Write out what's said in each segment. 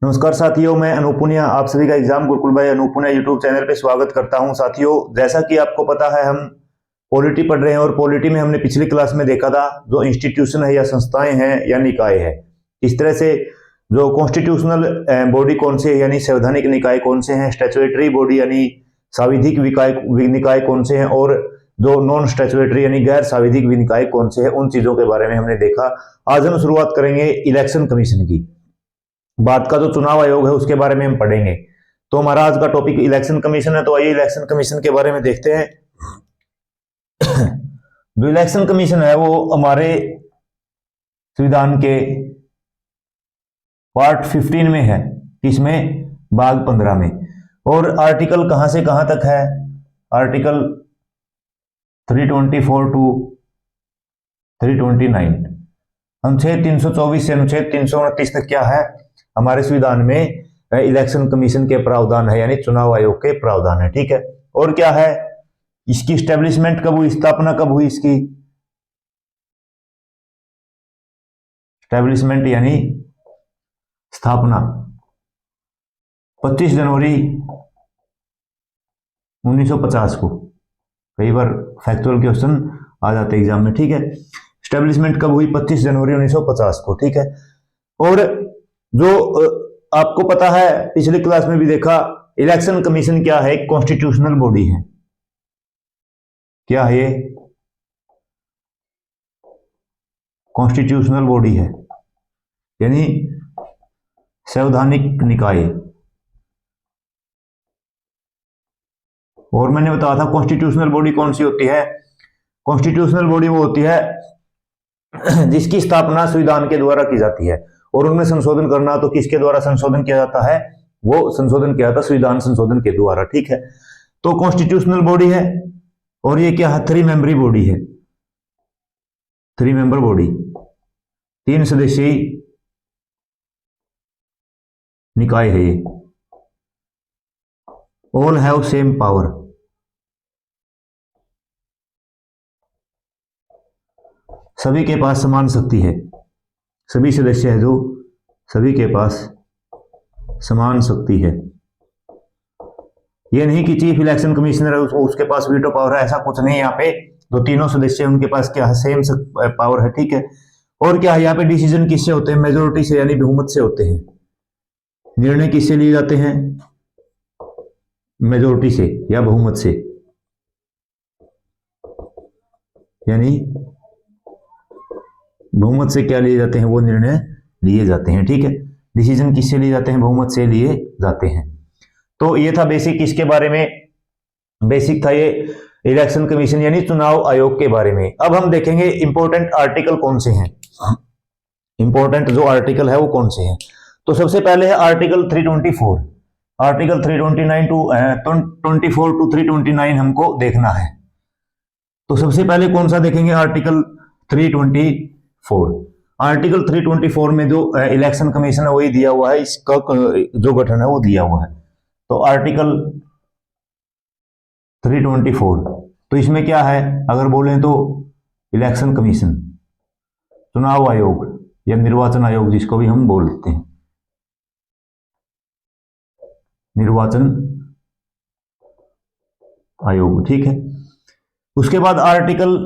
नमस्कार साथियों, मैं अनुपुनिया आप सभी का एग्जाम गुरुकुल भाई अनुपुनिया यूट्यूब चैनल पे स्वागत करता हूं। साथियों, जैसा कि आपको पता है हम पॉलिटी पढ़ रहे हैं और पॉलिटी में हमने पिछली क्लास में देखा था जो इंस्टीट्यूशन है या संस्थाएं हैं या निकाय है, इस तरह से जो कॉन्स्टिट्यूशनल बॉडी कौन से है यानी संवैधानिक निकाय कौन से हैं, स्टैट्यूटरी बॉडी यानी सांविधिक निकाय कौन से हैं और जो नॉन स्टैट्यूटरी यानी गैर सांविधिक निकाय कौन से हैं, उन चीजों के बारे में हमने देखा। आज हम शुरुआत करेंगे इलेक्शन कमीशन की। भारत का जो चुनाव आयोग है उसके बारे में हम पढ़ेंगे। तो हमारा आज का टॉपिक इलेक्शन कमीशन है, तो आइए इलेक्शन कमीशन के बारे में देखते हैं। जो इलेक्शन कमीशन है वो हमारे संविधान के पार्ट 15 में है, किसमें, भाग 15 में। और आर्टिकल कहां से कहां तक है, आर्टिकल 324 टू 329। अनुच्छेद 324 से अनुच्छेद 329 तक क्या है, हमारे संविधान में इलेक्शन कमीशन के प्रावधान है, यानी चुनाव आयोग के प्रावधान है। ठीक है, और क्या है, इसकी स्टैब्लिशमेंट कब हुई, स्थापना कब हुई इसकी, स्टैब्लिशमेंट यानी स्थापना 25 जनवरी 1950 को। कई बार फैक्चुअल क्वेश्चन आ जाते एग्जाम में। ठीक है, स्टैब्लिशमेंट कब हुई, 25 जनवरी 1950 को। ठीक है, और जो आपको पता है पिछली क्लास में भी देखा, इलेक्शन कमीशन क्या है, एक कॉन्स्टिट्यूशनल बॉडी है। क्या है ये, कॉन्स्टिट्यूशनल बॉडी है यानी संवैधानिक निकाय। और मैंने बताया था कॉन्स्टिट्यूशनल बॉडी कौन सी होती है, कॉन्स्टिट्यूशनल बॉडी वो होती है जिसकी स्थापना संविधान के द्वारा की जाती है, और उनमें संशोधन करना तो किसके द्वारा संशोधन किया जाता है, वो संशोधन किया जाता है संविधान संशोधन के द्वारा। ठीक है, तो कॉन्स्टिट्यूशनल बॉडी है, और ये क्या है, 3 मेंबरी बॉडी है, 3 मेंबर बॉडी, 3 सदस्यीय निकाय है ये। ऑल हैव सेम पावर, सभी के पास समान शक्ति है, सभी सदस्य है जो, सभी के पास समान शक्ति है। ये नहीं कि चीफ इलेक्शन कमिश्नर है उसके पास वीटो पावर है, ऐसा कुछ नहीं। यहाँ पे जो तीनों सदस्य हैं उनके पास क्या है, सेम पावर है। ठीक है, और क्या है, यहाँ पे डिसीजन किससे होते हैं, मेजोरिटी से यानी बहुमत से होते हैं। निर्णय किससे लिए जाते हैं, मेजोरिटी से या बहुमत से, यानी बहुमत से क्या लिए जाते हैं, वो निर्णय लिए जाते हैं। ठीक है, डिसीजन किससे लिए जाते हैं, बहुमत से लिए जाते हैं। तो ये था बेसिक इसके बारे में, बेसिक था ये इलेक्शन कमीशन यानी चुनाव आयोग के बारे में। अब हम देखेंगे इंपॉर्टेंट आर्टिकल कौन से हैं, इंपॉर्टेंट जो आर्टिकल है वो कौन से हैं। तो सबसे पहले है आर्टिकल 324, आर्टिकल 329 टू 24 टू 329 हमको देखना है। तो सबसे पहले कौन सा देखेंगे, आर्टिकल 324। आर्टिकल 324 में जो इलेक्शन कमीशन है वही दिया हुआ है, इसका जो गठन है वो दिया हुआ है। तो आर्टिकल 324, तो इसमें क्या है, अगर बोलें तो इलेक्शन कमीशन, चुनाव आयोग या निर्वाचन आयोग जिसको भी हम बोलते हैं, निर्वाचन आयोग। ठीक है, उसके बाद आर्टिकल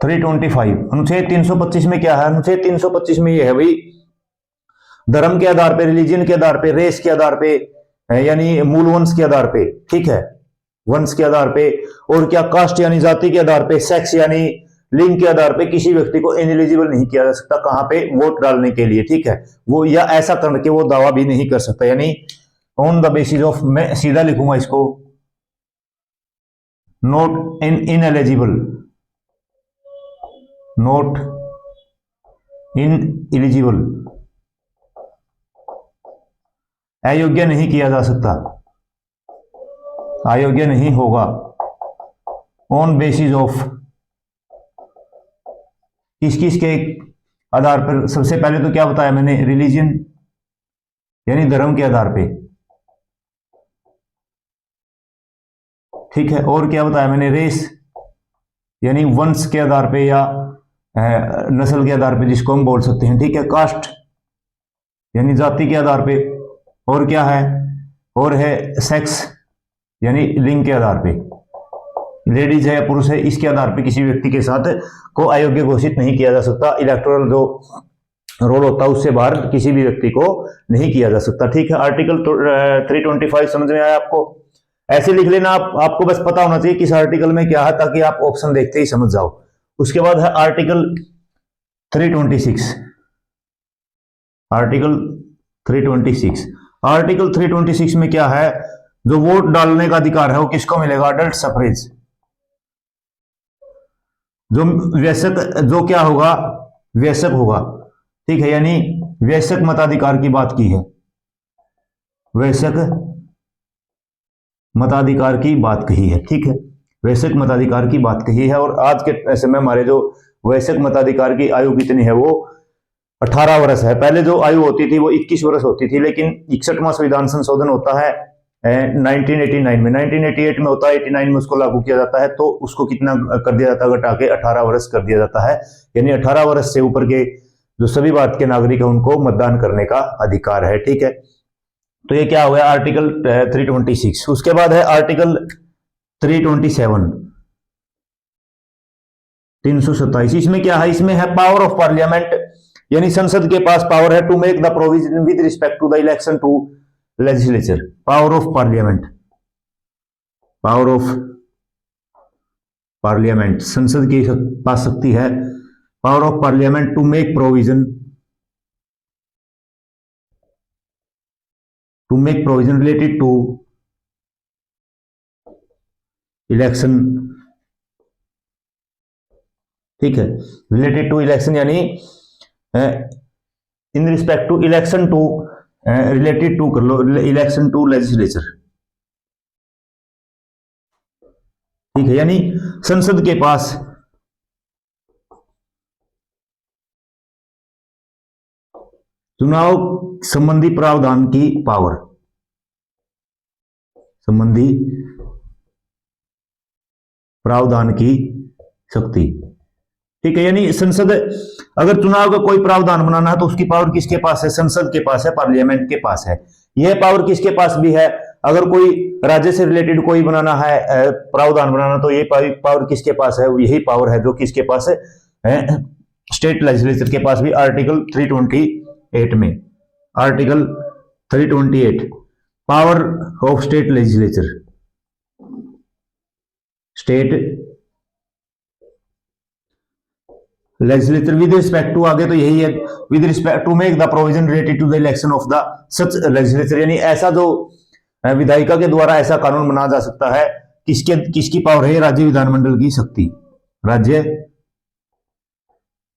325, अनुच्छेद 325 में क्या है, अनुच्छेद 325 में यह है भाई, धर्म के आधार पे, रिलीजन के आधार पे, रेस के आधार पे, यानी मूल वंश के आधार पे, ठीक है, वंश के आधार पे, और क्या कास्ट यानी जाति के आधार पे, सेक्स यानी लिंग के आधार पे किसी व्यक्ति को इनएलिजिबल नहीं किया जा सकता, कहां पे, वोट डालने के लिए। ठीक है, वो या ऐसा करके वो दावा भी नहीं कर सकता, यानी ऑन द बेसिस ऑफ, मैं सीधा लिखूंगा इसको, नॉट इनएलिजिबल, नॉट इनएलिजिबल, अयोग्य नहीं किया जा सकता, अयोग्य नहीं होगा, ऑन बेसिस ऑफ, किस किस के आधार पर, सबसे पहले तो क्या बताया मैंने, रिलीजन यानी धर्म के आधार पे। ठीक है, और क्या बताया मैंने, रेस यानी वंश के आधार पे या नस्ल के आधार पे जिसको हम बोल सकते हैं। ठीक है, कास्ट यानी जाति के आधार पे, और क्या है, और है सेक्स यानी लिंग के आधार पे, लेडीज है या पुरुष है, इसके आधार पे किसी व्यक्ति के साथ को अयोग्य घोषित नहीं किया जा सकता। इलेक्टोरल जो रोल होता है उससे बाहर किसी भी व्यक्ति को नहीं किया जा सकता। ठीक है, आर्टिकल 325 समझ में आया आपको? ऐसे लिख लेना आप, आपको बस पता होना चाहिए किस आर्टिकल में क्या है, ताकि आप ऑप्शन देखते ही समझ जाओ। उसके बाद है आर्टिकल 326। आर्टिकल 326, आर्टिकल 326 में क्या है, जो वोट डालने का अधिकार है वो किसको मिलेगा? Adult suffrage. जो वयस्क, जो क्या होगा, वयस्क होगा। ठीक है, यानी वयस्क मताधिकार की बात की है, वयस्क मताधिकार की बात कही है। ठीक है, वयस्क मताधिकार की बात कही है। और आज के समय हमारे जो वयस्क मताधिकार की आयु कितनी है, वो 18 वर्ष है। पहले जो आयु होती थी वो 21 वर्ष होती थी, लेकिन 61वां संविधान संशोधन होता है 1989 में, 1988 में होता है, 89 में उसको लागू किया जाता है, तो उसको कितना कर दिया जाता है, घटा के 18 वर्ष कर दिया जाता है। यानी 18 वर्ष से ऊपर के जो सभी भारत के नागरिक हैं उनको मतदान करने का अधिकार है। ठीक है, तो ये क्या हो गया, आर्टिकल 326। उसके बाद है आर्टिकल 327, 327। इसमें क्या है, इसमें है पावर ऑफ पार्लियामेंट, यानी संसद के पास पावर है to make the provision with respect to the election to legislature. Power of parliament, power of parliament, संसद के पास शक्ति है, power of parliament to make provision, to make provision related to election. ठीक है, रिलेटेड टू इलेक्शन यानी in respect to election to, related to कर लो, इलेक्शन टू लेजिस्लेचर। ठीक है, यानी संसद के पास चुनाव संबंधी प्रावधान की पावर, संबंधी प्रावधान की शक्ति। ठीक है, यानी संसद अगर चुनाव का कोई प्रावधान बनाना है तो उसकी पावर किसके पास है? संसद के पास है, पार्लियामेंट के पास है। यह पावर किसके पास भी है? अगर कोई राज्य से रिलेटेड कोई बनाना है, प्रावधान बनाना, तो ये पावर किसके पास है? यही पावर है जो किसके पास है? स्टेट लेजिस्लेचर के पास भी। आर्टिकल 328 में, article 328, power of state legislature, state legislature with respect to, आगे तो यही है, with respect to make the provision related to the election of the such legislature, यानी ऐसा जो विधायिका के द्वारा ऐसा कानून बनाया जा सकता है, किसकी पावर है? राज्य विधानमंडल की शक्ति, राज्य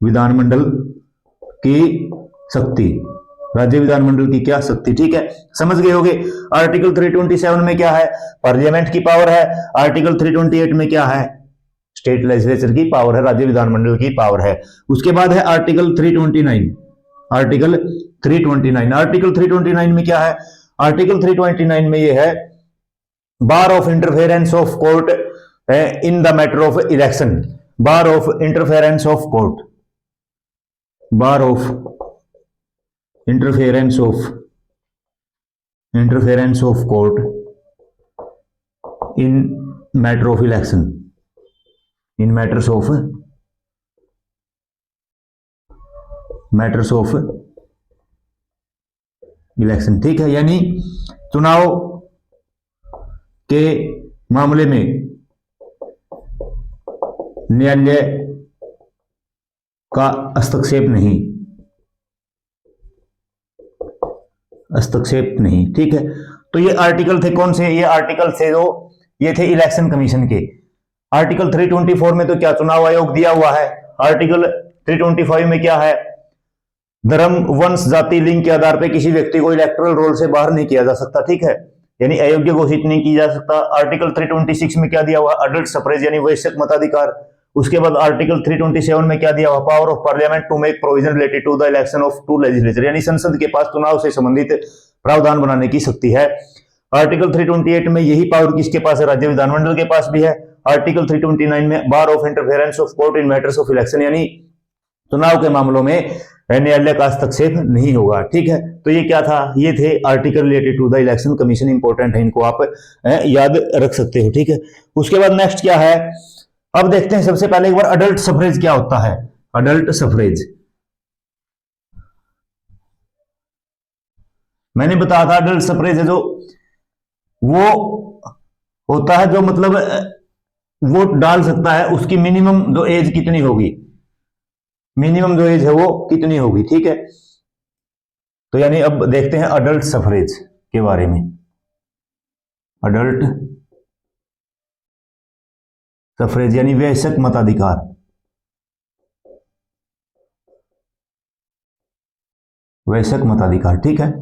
विधानमंडल की शक्ति, राज्य विधानमंडल की क्या शक्ति। ठीक है, समझ गए होगे। आर्टिकल 327 में क्या है? पार्लियामेंट की पावर है। आर्टिकल 328 में क्या है? स्टेट लेजिस्लेचर की पावर है, राज्य विधानमंडल की पावर है। उसके बाद है आर्टिकल 329, आर्टिकल 329, आर्टिकल 329 में क्या है? आर्टिकल 329 में यह है bar of interference of court in the matter of election, bar of interference of court, bar of interference of court in matter of election, in matters of election. ठीक है, यानी चुनाव के मामले में न्यायालय का हस्तक्षेप नहीं, हस्तक्षेप नहीं। ठीक है, तो ये आर्टिकल थे कौन से? ये आर्टिकल थे जो ये थे इलेक्शन कमीशन के। आर्टिकल 324 में तो क्या चुनाव आयोग दिया हुआ है। आर्टिकल 325 में क्या है? धर्म, वंश, जाति, लिंग के आधार पर किसी व्यक्ति को इलेक्टोरल रोल से बाहर नहीं किया जा सकता। ठीक है, यानी अयोग्य घोषित नहीं किया जा सकता। आर्टिकल 326 में क्या दिया हुआ? अडल्ट सफरेज यानी वयस्क मताधिकार। उसके बाद आर्टिकल 327 में क्या दिया हुआ? Power of parliament to make provision related to the election of to legislature, यानी संसद के पास चुनाव से संबंधित प्रावधान बनाने की शक्ति है। आर्टिकल 328 में यही पावर किसके पास है? राज्य विधानमंडल के पास भी है। आर्टिकल 329 में bar of interference of court in matters of election, यानी चुनाव के मामलों में न्यायालय का हस्तक्षेप नहीं होगा। ठीक है, तो ये क्या था, ये थे article related to the Election Commission, important है, इनको आप याद रख सकते हो। ठीक है, उसके बाद नेक्स्ट क्या है, अब देखते हैं सबसे पहले एक बार अडल्ट सफरेज क्या होता है। अडल्ट सफरेज मैंने बताया था, अडल्ट सफरेज है जो वो होता है जो मतलब वोट डाल सकता है, उसकी मिनिमम जो एज कितनी होगी, मिनिमम जो एज है वो कितनी होगी। ठीक है, तो यानी अब देखते हैं अडल्ट सफरेज के बारे में। अडल्ट सफरेज यानी वयस्क मताधिकार। वयस्क मताधिकार, ठीक है,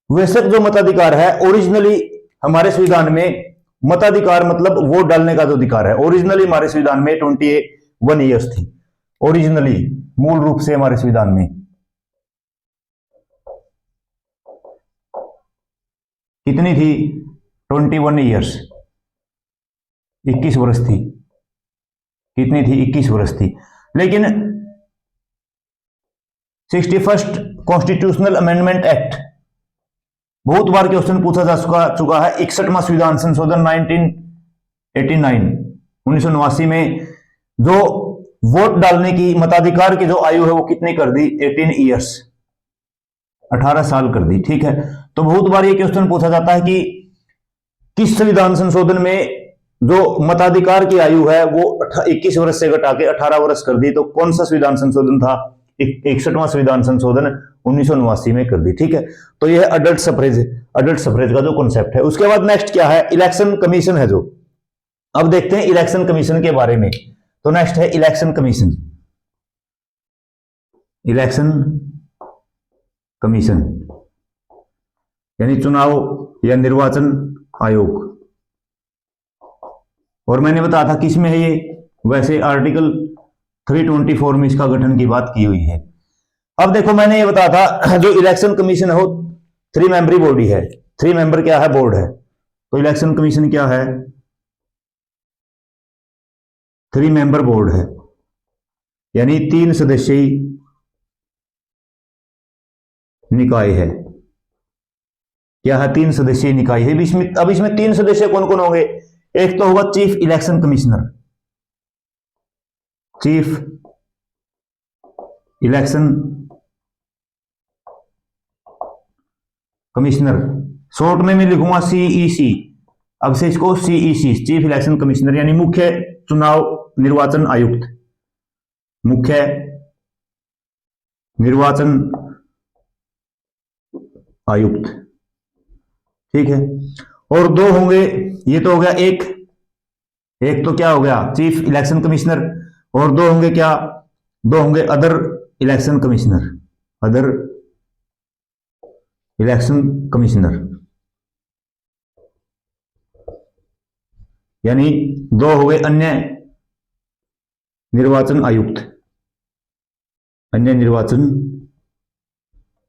वयस्क जो मताधिकार है, ओरिजिनली हमारे संविधान में मताधिकार मतलब वोट डालने का जो अधिकार है, ओरिजिनली हमारे संविधान में 21 ईयर्स थी। ओरिजिनली मूल रूप से हमारे संविधान में कितनी थी, 21 ईयर्स, 21 वर्ष थी। कितनी थी, 21 वर्ष थी। लेकिन 61st कॉन्स्टिट्यूशनल अमेंडमेंट एक्ट, बहुत बार क्वेश्चन पूछा जा चुका है, 61वां संविधान संशोधन 1989 में जो वोट डालने की मताधिकार की जो आयु है वो कितनी कर दी, 18 ईयर्स, 18 साल कर दी। ठीक है, तो बहुत बार ये क्वेश्चन पूछा जाता है कि किस संविधान संशोधन में जो मताधिकार की आयु है वो 21 वर्ष से घटा के 18 वर्ष कर दी, तो कौन सा संविधान संशोधन था, 61वां संविधान संशोधन 1989 में कर दी। ठीक है, तो यह अडल्ट सफरेज का जो कॉन्सेप्ट है। उसके बाद नेक्स्ट क्या है, इलेक्शन कमीशन है जो, अब देखते हैं इलेक्शन कमीशन के बारे में। तो नेक्स्ट है इलेक्शन कमीशन। इलेक्शन कमीशन यानी चुनाव या निर्वाचन आयोग, और मैंने बताया था किसमें है ये, वैसे आर्टिकल 324 में इसका गठन की बात की हुई है। अब देखो मैंने ये बताया था जो इलेक्शन कमीशन है वो 3 मेंबरी बॉडी है, 3 मेंबर क्या है, बोर्ड है। तो इलेक्शन कमीशन क्या है, 3 मेंबर बोर्ड है, यानी 3 सदस्यीय निकाय है। क्या है, 3 सदस्यीय निकाय है। अब इसमें 3 सदस्य कौन कौन होंगे, एक तो होगा chief election commissioner, chief election commissioner, short में मैं लिखूंगा सीईसी, अब से इसको सीईसी, चीफ इलेक्शन कमिश्नर यानी मुख्य चुनाव निर्वाचन आयुक्त, मुख्य निर्वाचन आयुक्त। ठीक है, और 2 होंगे, ये तो हो गया एक तो क्या हो गया, चीफ इलेक्शन कमिश्नर, और 2 होंगे क्या, 2 होंगे other election commissioner, other election commissioner, यानी 2 हो गए अन्य निर्वाचन आयुक्त, अन्य निर्वाचन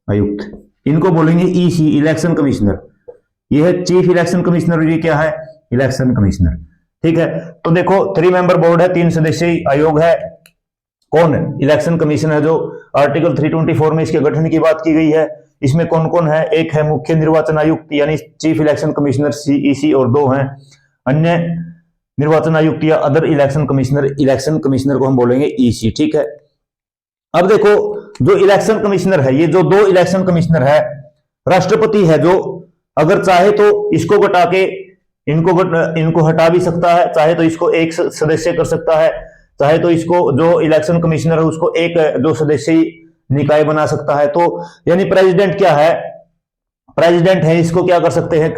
आयुक्त, इनको बोलेंगे ईसी, इलेक्शन कमिश्नर। ये है चीफ इलेक्शन कमिश्नर और ये क्या है, इलेक्शन कमिश्नर। ठीक है, तो देखो 3 मेंबर बोर्ड है, 3 सदस्यीय आयोग है, कौन, इलेक्शन कमीशन है जो आर्टिकल 324 में इसके गठन की बात की गई है। इसमें कौन कौन है, एक है मुख्य निर्वाचन आयुक्त यानी चीफ इलेक्शन कमिश्नर सीईसी, और 2 हैं अन्य निर्वाचन आयुक्त या other election commissioner, election commissioner को हम बोलेंगे ईसी। ठीक है, अब देखो जो इलेक्शन कमिश्नर है, ये जो 2 इलेक्शन कमिश्नर है, राष्ट्रपति है जो अगर चाहे तो इसको घटा के इनको हटा भी सकता है, चाहे तो इसको एक सदस्य कर सकता है, चाहे तो इसको जो इलेक्शन कमिश्नर है उसको एक जो सदस्यीय निकाय बना सकता है। तो यानी प्रेसिडेंट क्या है, प्रेसिडेंट है, इसको क्या कर सकते हैं,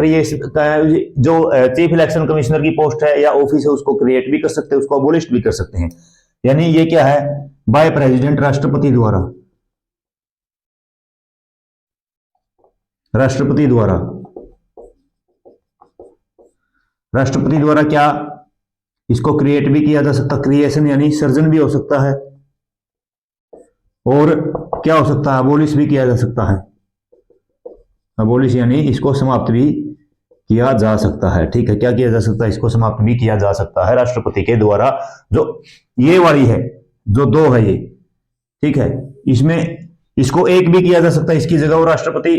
जो चीफ इलेक्शन कमिश्नर की पोस्ट है या ऑफिस है उसको क्रिएट भी कर सकते हैं, उसको अबोलिश भी कर सकते हैं। यानी ये क्या है, बाय प्रेसिडेंट, राष्ट्रपति द्वारा, राष्ट्रपति द्वारा क्या इसको क्रिएट भी किया जा सकता, क्रिएशन यानी सर्जन भी हो सकता है, और क्या हो सकता है, अबोलिश भी किया जा सकता है, अबोलिश यानी इसको समाप्त भी किया जा सकता है। ठीक है, क्या किया जा सकता है, इसको समाप्त भी किया जा सकता है राष्ट्रपति के द्वारा। जो ये वाली है, जो 2 है ये, ठीक है, इसमें इसको एक भी किया जा सकता है, इसकी जगह वो राष्ट्रपति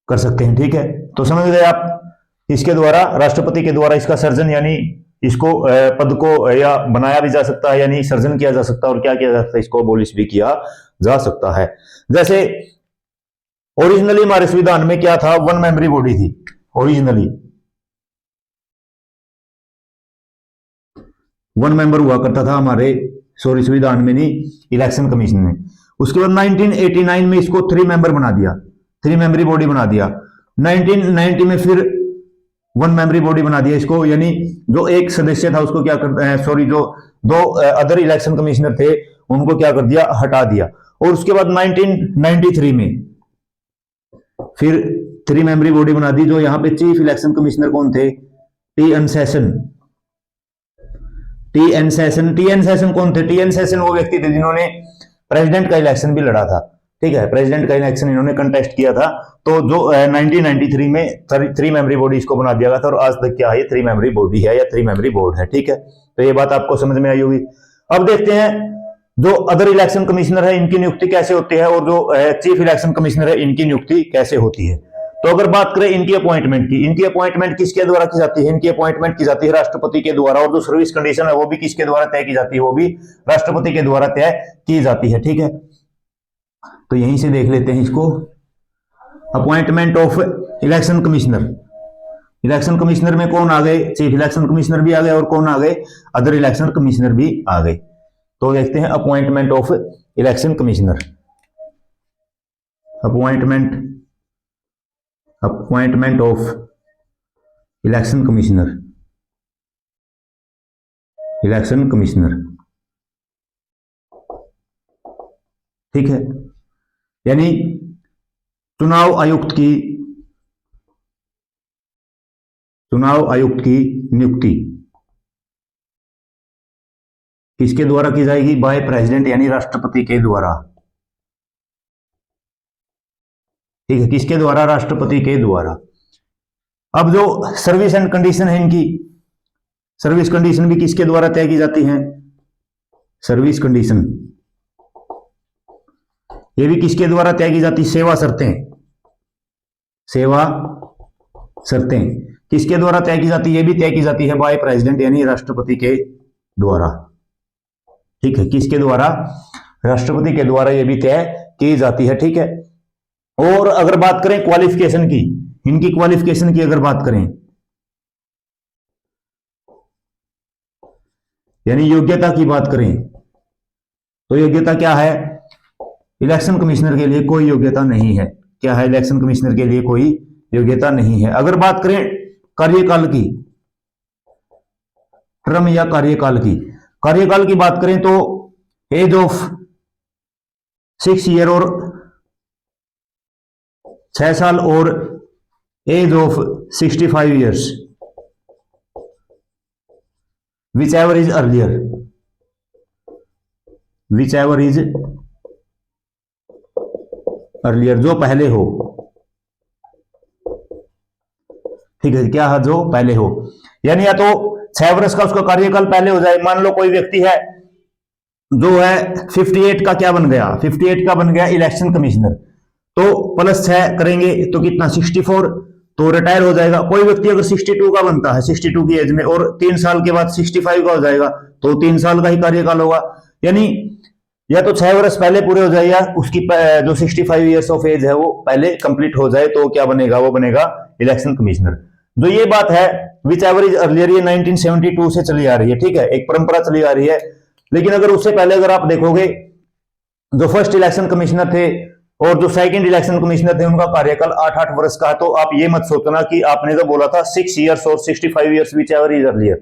कर सकते हैं। ठीक है, तो समझ गए आप, इसके द्वारा, राष्ट्रपति के द्वारा इसका सर्जन यानी इसको पद को या बनाया भी जा सकता है, यानी सर्जन किया जा सकता है, और क्या किया जा सकता है, इसको अबॉलिश भी किया जा सकता है। जैसे ओरिजिनली हमारे संविधान में क्या था, वन मेंबरी बॉडी थी ओरिजिनली, वन मेंबर हुआ करता था हमारे, सॉरी संविधान में नहीं, इलेक्शन कमीशन में। उसके बाद 1989 में इसको 3 मेंबर बना दिया, 3 मेंबरी बॉडी बना दिया। 1990 में फिर 1 मेंबरी बॉडी बना दिया इसको, यानी जो एक सदस्य था उसको क्या कर, सॉरी जो 2 अदर इलेक्शन कमिश्नर थे उनको क्या कर दिया, हटा दिया। और उसके बाद 1993 में फिर 3 मेंबरी बॉडी बना दी, जो यहां पे चीफ इलेक्शन कमिश्नर कौन थे, टी.एन. सेशन। टी.एन. सेशन कौन थे, टी.एन. सेशन वो व्यक्ति थे जिन्होंने प्रेसिडेंट का इलेक्शन भी लड़ा था। ठीक है, प्रेसिडेंट का इलेक्शन इन्होंने कंटेस्ट किया था। तो जो 1993 में 3 मेंबरी बॉडी इसको बना दिया गया था, और आज तक क्या है, 3 मेंबरी बॉडी है या 3 मेंबरी बोर्ड है। ठीक है, तो ये बात आपको समझ में आई होगी। अब देखते हैं जो अदर इलेक्शन कमिश्नर है इनकी नियुक्ति कैसे होती है, और जो चीफ इलेक्शन कमिश्नर है इनकी नियुक्ति कैसे होती है। तो अगर बात करें इनकी अपॉइंटमेंट की, इनकी अपॉइंटमेंट किसके द्वारा की जाती है, इनकी अपॉइंटमेंट की जाती है राष्ट्रपति के द्वारा, और जो सर्विस कंडीशन है वो भी किसके द्वारा तय की जाती है, वो भी राष्ट्रपति के द्वारा तय की जाती है। ठीक है, तो यहीं से देख लेते हैं इसको, appointment of election commissioner. Election commissioner में कौन आ गए, चीफ इलेक्शन कमिश्नर भी आ गए, और कौन आ गए, अदर इलेक्शन कमिश्नर भी आ गए। तो देखते हैं appointment of election commissioner. Appointment of election commissioner, election commissioner. ठीक है, यानी चुनाव आयुक्त की नियुक्ति किसके द्वारा की जाएगी, बाय प्रेसिडेंट यानी राष्ट्रपति के द्वारा। ठीक है, किसके द्वारा, राष्ट्रपति के द्वारा। अब जो सर्विस एंड कंडीशन है इनकी, सर्विस कंडीशन भी किसके द्वारा तय की जाती है, सर्विस कंडीशन ये भी किसके द्वारा तय की जाती है, सेवा शर्तें किसके द्वारा तय की जाती है, ये भी तय की जाती है बाय प्रेसिडेंट यानी राष्ट्रपति के द्वारा। ठीक है, किसके द्वारा, राष्ट्रपति के द्वारा ये भी तय की जाती है। ठीक है, और अगर बात करें क्वालिफिकेशन की, इनकी क्वालिफिकेशन की अगर बात करें, यानी योग्यता की बात करें, तो योग्यता क्या है, इलेक्शन कमिश्नर के लिए कोई योग्यता नहीं है। क्या है, इलेक्शन कमिश्नर के लिए कोई योग्यता नहीं है। अगर बात करें कार्यकाल की, टर्म या कार्यकाल की बात करें, तो एज ऑफ 6 ईयर और 6 साल, और age of 65 years, whichever is earlier, जो पहले हो। ठीक है, क्या है, जो पहले हो, यानी या तो 6 वर्ष का उसका कार्यकाल पहले हो जाए। मान लो कोई व्यक्ति है जो है 58 का क्या बन गया, 58 का बन गया इलेक्शन कमिश्नर, तो प्लस 6 करेंगे तो कितना, 64, तो रिटायर हो जाएगा। कोई व्यक्ति अगर 62 का बनता है, 62 की एज में, और 3 साल के बाद 65 का हो जाएगा, तो 3 साल का ही कार्यकाल होगा। यानी या तो 6 वर्ष पहले पूरे हो जाए, या उसकी जो 65 ईयर्स ऑफ एज है वो पहले कंप्लीट हो जाए, तो क्या बनेगा, वो बनेगा इलेक्शन कमिश्नर। जो ये बात है विच एवर इज अर्लियर, ये 1972 से चली आ रही है। ठीक है, एक परंपरा चली आ रही है। लेकिन अगर उससे पहले अगर आप देखोगे, जो फर्स्ट इलेक्शन कमिश्नर थे और जो सेकंड इलेक्शन कमिश्नर थे, उनका कार्यकाल 8-8 वर्ष का है। तो आप ये मत सोचना कि आपने जो बोला था 6 ईयर्स और 65 years whichever is earlier,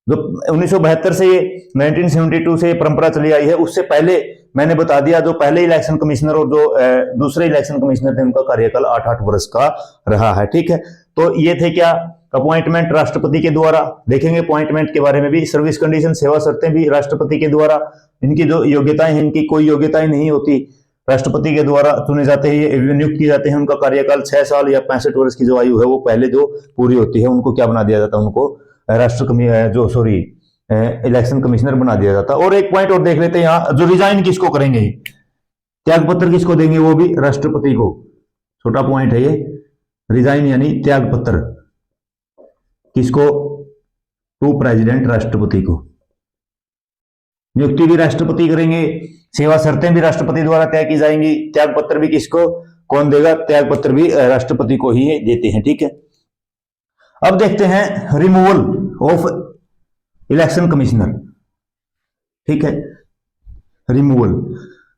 जो 1972 से, 1972 से ये परंपरा चली आई है, उससे पहले मैंने बता दिया, जो पहले इलेक्शन कमिश्नर और जो दूसरे इलेक्शन कमिश्नर थे, उनका कार्यकाल 8-8 वर्ष का रहा है। ठीक है, तो ये थे क्या, अपॉइंटमेंट राष्ट्रपति के द्वारा। देखेंगे अपॉइंटमेंट के बारे में भी, सर्विस कंडीशन, सेवा शर्तें भी राष्ट्रपति के द्वारा। इनकी जो योग्यताएं हैं, इनकी कोई योग्यताएं नहीं होती, राष्ट्रपति के द्वारा चुने जाते हैं, नियुक्त किए जाते हैं। उनका कार्यकाल 6 साल या 65 वर्ष की जो आयु है वो पहले जो पूरी होती है, उनको क्या बना दिया जाता है, उनको इलेक्शन कमिश्नर बना दिया जाता। और एक पॉइंट और देख लेते हैं यहाँ, जो रिजाइन किसको करेंगे, त्याग पत्र किसको देंगे, वो भी राष्ट्रपति को। छोटा पॉइंट है ये, रिजाइन यानी त्याग पत्र किसको, टू प्रेसिडेंट, राष्ट्रपति को। नियुक्ति भी राष्ट्रपति करेंगे, सेवा शर्तें भी राष्ट्रपति द्वारा तय की जाएंगी, त्याग पत्र भी किसको, कौन देगा, त्याग पत्र भी राष्ट्रपति को ही देते हैं, ठीक है। अब देखते हैं रिमूवल ऑफ इलेक्शन कमिश्नर, ठीक है। रिमूवल,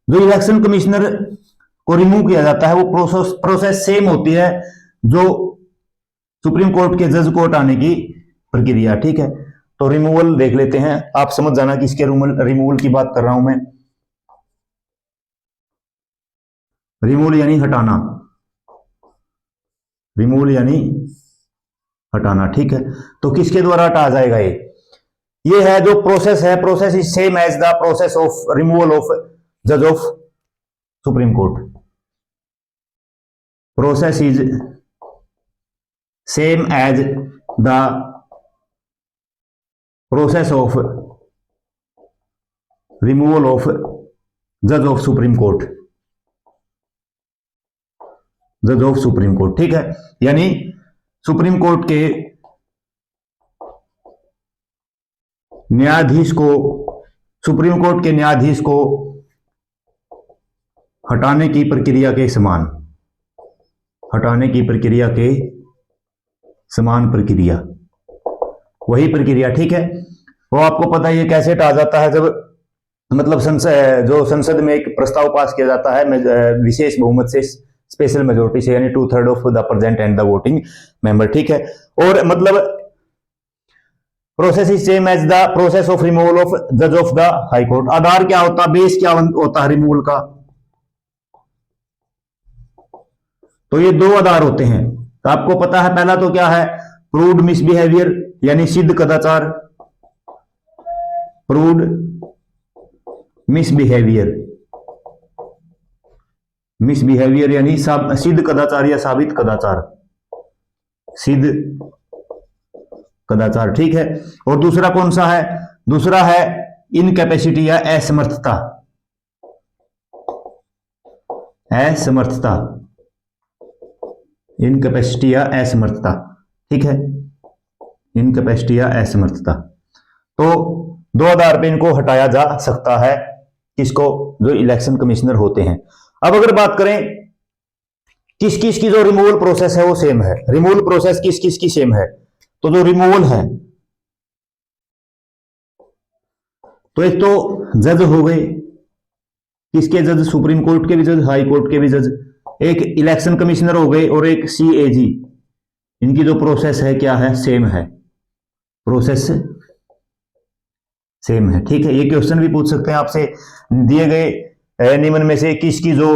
जो इलेक्शन कमिश्नर को रिमूव किया जाता है वो प्रोसेस सेम होती है जो सुप्रीम कोर्ट के जज को हटाने की प्रक्रिया, ठीक है। तो रिमूवल देख लेते हैं, आप समझ जाना कि इसके रिमूवल की बात कर रहा हूं मैं। रिमूवल यानी हटाना, रिमूवल यानी हटाना, ठीक है। तो किसके द्वारा हटाया जाएगा, ये है जो प्रोसेस है, process is same as the process of removal of जज of supreme court. Process is same as the process of removal of जज ऑफ सुप्रीम कोर्ट, जज ऑफ सुप्रीम कोर्ट, ठीक है। यानी सुप्रीम कोर्ट के न्यायाधीश को, सुप्रीम कोर्ट के न्यायाधीश को हटाने की प्रक्रिया के समान, हटाने की प्रक्रिया के समान प्रक्रिया, वही प्रक्रिया, ठीक है। वो आपको पता है ये कैसे हटा जाता है, जब मतलब संसद में एक प्रस्ताव पास किया जाता है विशेष बहुमत से, स्पेशल मेजोरिटी से, यानी 2/3 of the present and the voting member, ठीक है। और मतलब process is same as the process of removal of जज ऑफ द हाई कोर्ट। आधार क्या होता है, बेस क्या होता है रिमूवल का, तो ये दो आधार होते हैं। तो आपको पता है पहला तो क्या है, प्रूव्ड मिसबिहेवियर यानी सिद्ध कदाचार, प्रूव्ड मिसबिहेवियर, मिसबिहेवियर यानी सिद्ध कदाचार या साबित कदाचार, सिद्ध कदाचार, ठीक है। और दूसरा कौन सा है, दूसरा है इनकैपेसिटी या असमर्थता, असमर्थता, इनकैपेसिटी या असमर्थता, ठीक है, इनकैपेसिटी या असमर्थता। तो दो आधार पे इनको हटाया जा सकता है, किसको, जो इलेक्शन कमिश्नर होते हैं। अब अगर बात करें किस किस की जो रिमूवल प्रोसेस है वो सेम है, रिमूवल प्रोसेस किस किस की सेम है, तो जो रिमूवल है, तो एक तो जज हो गए, किसके जज, सुप्रीम कोर्ट के भी जज, हाई कोर्ट के भी जज, एक इलेक्शन कमिश्नर हो गए, और एक सीएजी, इनकी जो प्रोसेस है क्या है, सेम है, प्रोसेस सेम है, ठीक है। ये क्वेश्चन भी पूछ सकते हैं आपसे, दिए गए निम्न में से किसकी जो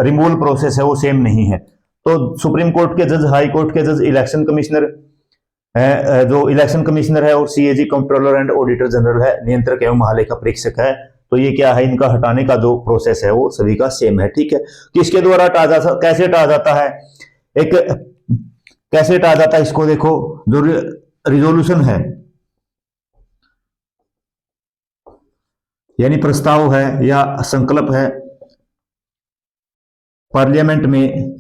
रिमूवल प्रोसेस है वो सेम नहीं है, तो सुप्रीम कोर्ट के जज, हाई कोर्ट के जज, इलेक्शन कमिश्नर, जो इलेक्शन कमिश्नर है, और CAG controller and auditor general है, नियंत्रक एवं महालेखा परीक्षक है। तो ये क्या है, इनका हटाने का जो प्रोसेस है वो सभी का सेम है, ठीक है। किसके द्वारा हटाया, कैसे हटाया जाता है, एक कैसे हटाया जाता है इसको देखो, जो रिजोल्यूशन है यानी प्रस्ताव है या संकल्प है, पार्लियामेंट में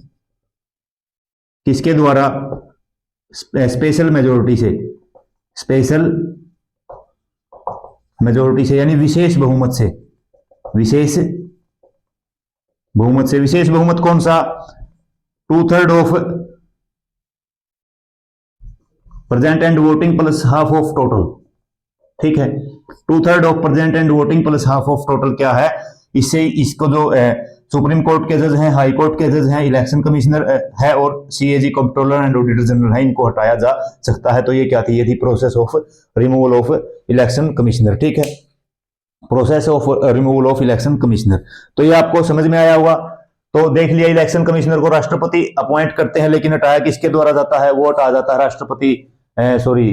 किसके द्वारा, स्पेशल मेजोरिटी से, स्पेशल मेजोरिटी से यानी विशेष बहुमत से, विशेष बहुमत से, विशेष बहुमत कौन सा, 2/3 of present and voting plus half of total, ठीक है। 2/3 of present and voting plus half of total क्या है, इससे इसको जो सुप्रीम कोर्ट के जज हैं, हाई कोर्ट के जज हैं, इलेक्शन कमिश्नर है, और CAG controller and auditor general है, इनको हटाया जा सकता है। तो ये क्या थी, ये थी process of removal of election commissioner, ठीक है, process of removal of election commissioner. तो ये आपको समझ में आया होगा। तो देख लिया, इलेक्शन कमिश्नर को राष्ट्रपति अपॉइंट करते हैं, लेकिन हटाया किसके द्वारा जाता है, वो हटाया जाता है राष्ट्रपति, सॉरी,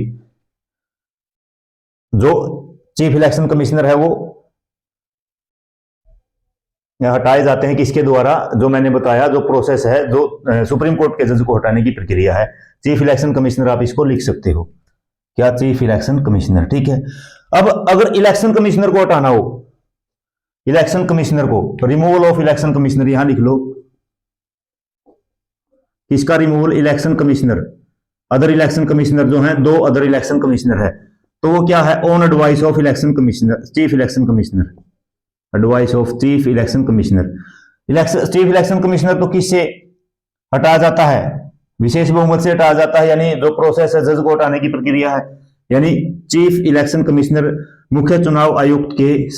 जो चीफ इलेक्शन कमिश्नर है वो हटाए जाते हैं किसके द्वारा, जो मैंने बताया, जो प्रोसेस है, जो सुप्रीम कोर्ट के जज को हटाने की प्रक्रिया है, चीफ इलेक्शन कमिश्नर, आप इसको लिख सकते हो क्या, चीफ इलेक्शन कमिश्नर, ठीक है। अब अगर इलेक्शन कमिश्नर को हटाना हो, इलेक्शन कमिश्नर को, रिमूवल ऑफ इलेक्शन कमिश्नर यहां लिख लो, इसका removal election commissioner, other election commissioner जो है, 2 अदर इलेक्शन कमिश्नर है, तो वो क्या है, on advice of election commissioner, chief election commissioner, advice of chief election commissioner. Chief election commissioner तो किससे हटाया जाता है, विशेष बहुमत से हटाया जाता है, यानी जो प्रोसेस है जज को हटाने की प्रक्रिया है, यानी चीफ इलेक्शन कमिश्नर मुख्य चुनाव आयुक्त के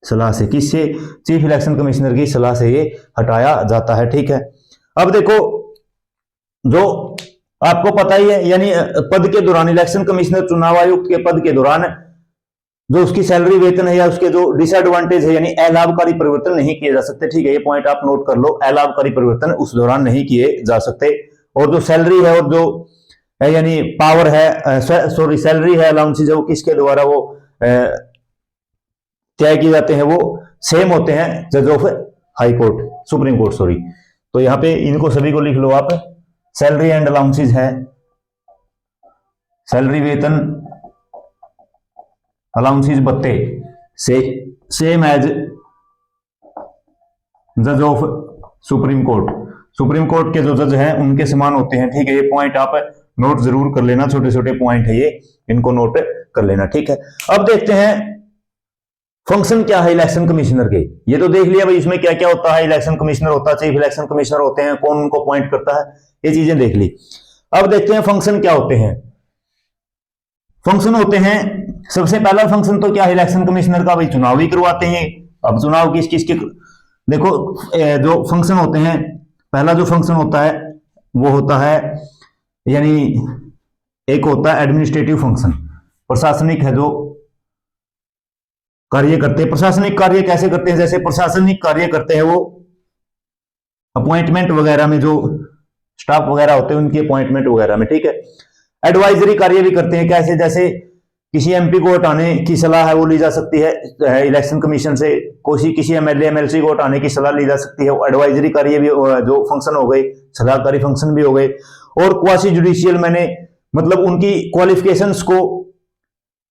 सलाह से, किससे, चीफ इलेक्शन कमिश्नर की सलाह से ये हटाया जाता है। ठीक है, अब देखो जो आपको पता ही है, यानी पद के दौरान, इलेक्शन कमिश्नर चुनाव आयुक्त के पद के दौरान जो उसकी सैलरी, वेतन है या उसके जो डिसएडवांटेज है, यानी अलाभकारी परिवर्तन नहीं किए जा सकते। ठीक है, ये पॉइंट आप नोट कर लो, अलाभकारी परिवर्तन उस दौरान नहीं किए जा सकते। और जो सैलरी है और जो यानी पावर है, सॉरी सैलरी है, अलाउंसेज है, वो किसके द्वारा वो तय किए जाते हैं, वो सेम होते हैं जज of high court, supreme court, sorry. तो यहां पे इनको सभी को लिख लो आप, सैलरी एंड अलाउंसेज है, सैलरी, वेतन, अलाउंसेज, भत्ते से सेम एज जज of supreme court, supreme court के जो जज हैं उनके समान होते हैं। ठीक है, ये पॉइंट आप नोट जरूर कर लेना, छोटे छोटे पॉइंट है ये, इनको नोट कर लेना। ठीक है, अब देखते हैं फंक्शन क्या है इलेक्शन कमिश्नर के। ये तो देख लिया भाई, इसमें क्या क्या होता है, इलेक्शन कमिश्नर होता है, चीफ इलेक्शन कमिश्नर होते हैं, कौन उनको अपॉइंट करता है, ये चीजें देख ली। अब देखते हैं फंक्शन क्या होते हैं। फंक्शन होते हैं, सबसे पहला फंक्शन तो क्या है इलेक्शन कमिश्नर का, भाई चुनाव ही करवाते हैं। अब चुनाव किस किस के, देखो जो फंक्शन होते हैं, पहला जो फंक्शन होता है वो होता है, यानी एक होता है एडमिनिस्ट्रेटिव फंक्शन, प्रशासनिक है जो कार्य करते हैं। प्रशासनिक कार्य कैसे करते हैं, जैसे प्रशासनिक कार्य करते हैं वो अपॉइंटमेंट वगैरह में, जो स्टाफ वगैरह होते हैं उनकी अपॉइंटमेंट वगैरह में। ठीक है, एडवाइजरी कार्य भी करते हैं, कैसे, जैसे किसी एमपी को हटाने की सलाह है वो ली जा सकती है इलेक्शन कमीशन से, किसी एमएलए एमएलसी को हटाने की सलाह ली जा सकती है, एडवाइजरी कार्य भी जो फंक्शन हो गए, सलाहकारी फंक्शन भी हो गए। और क्वासी जुडिशियल, मैंने मतलब उनकी क्वालिफिकेशंस को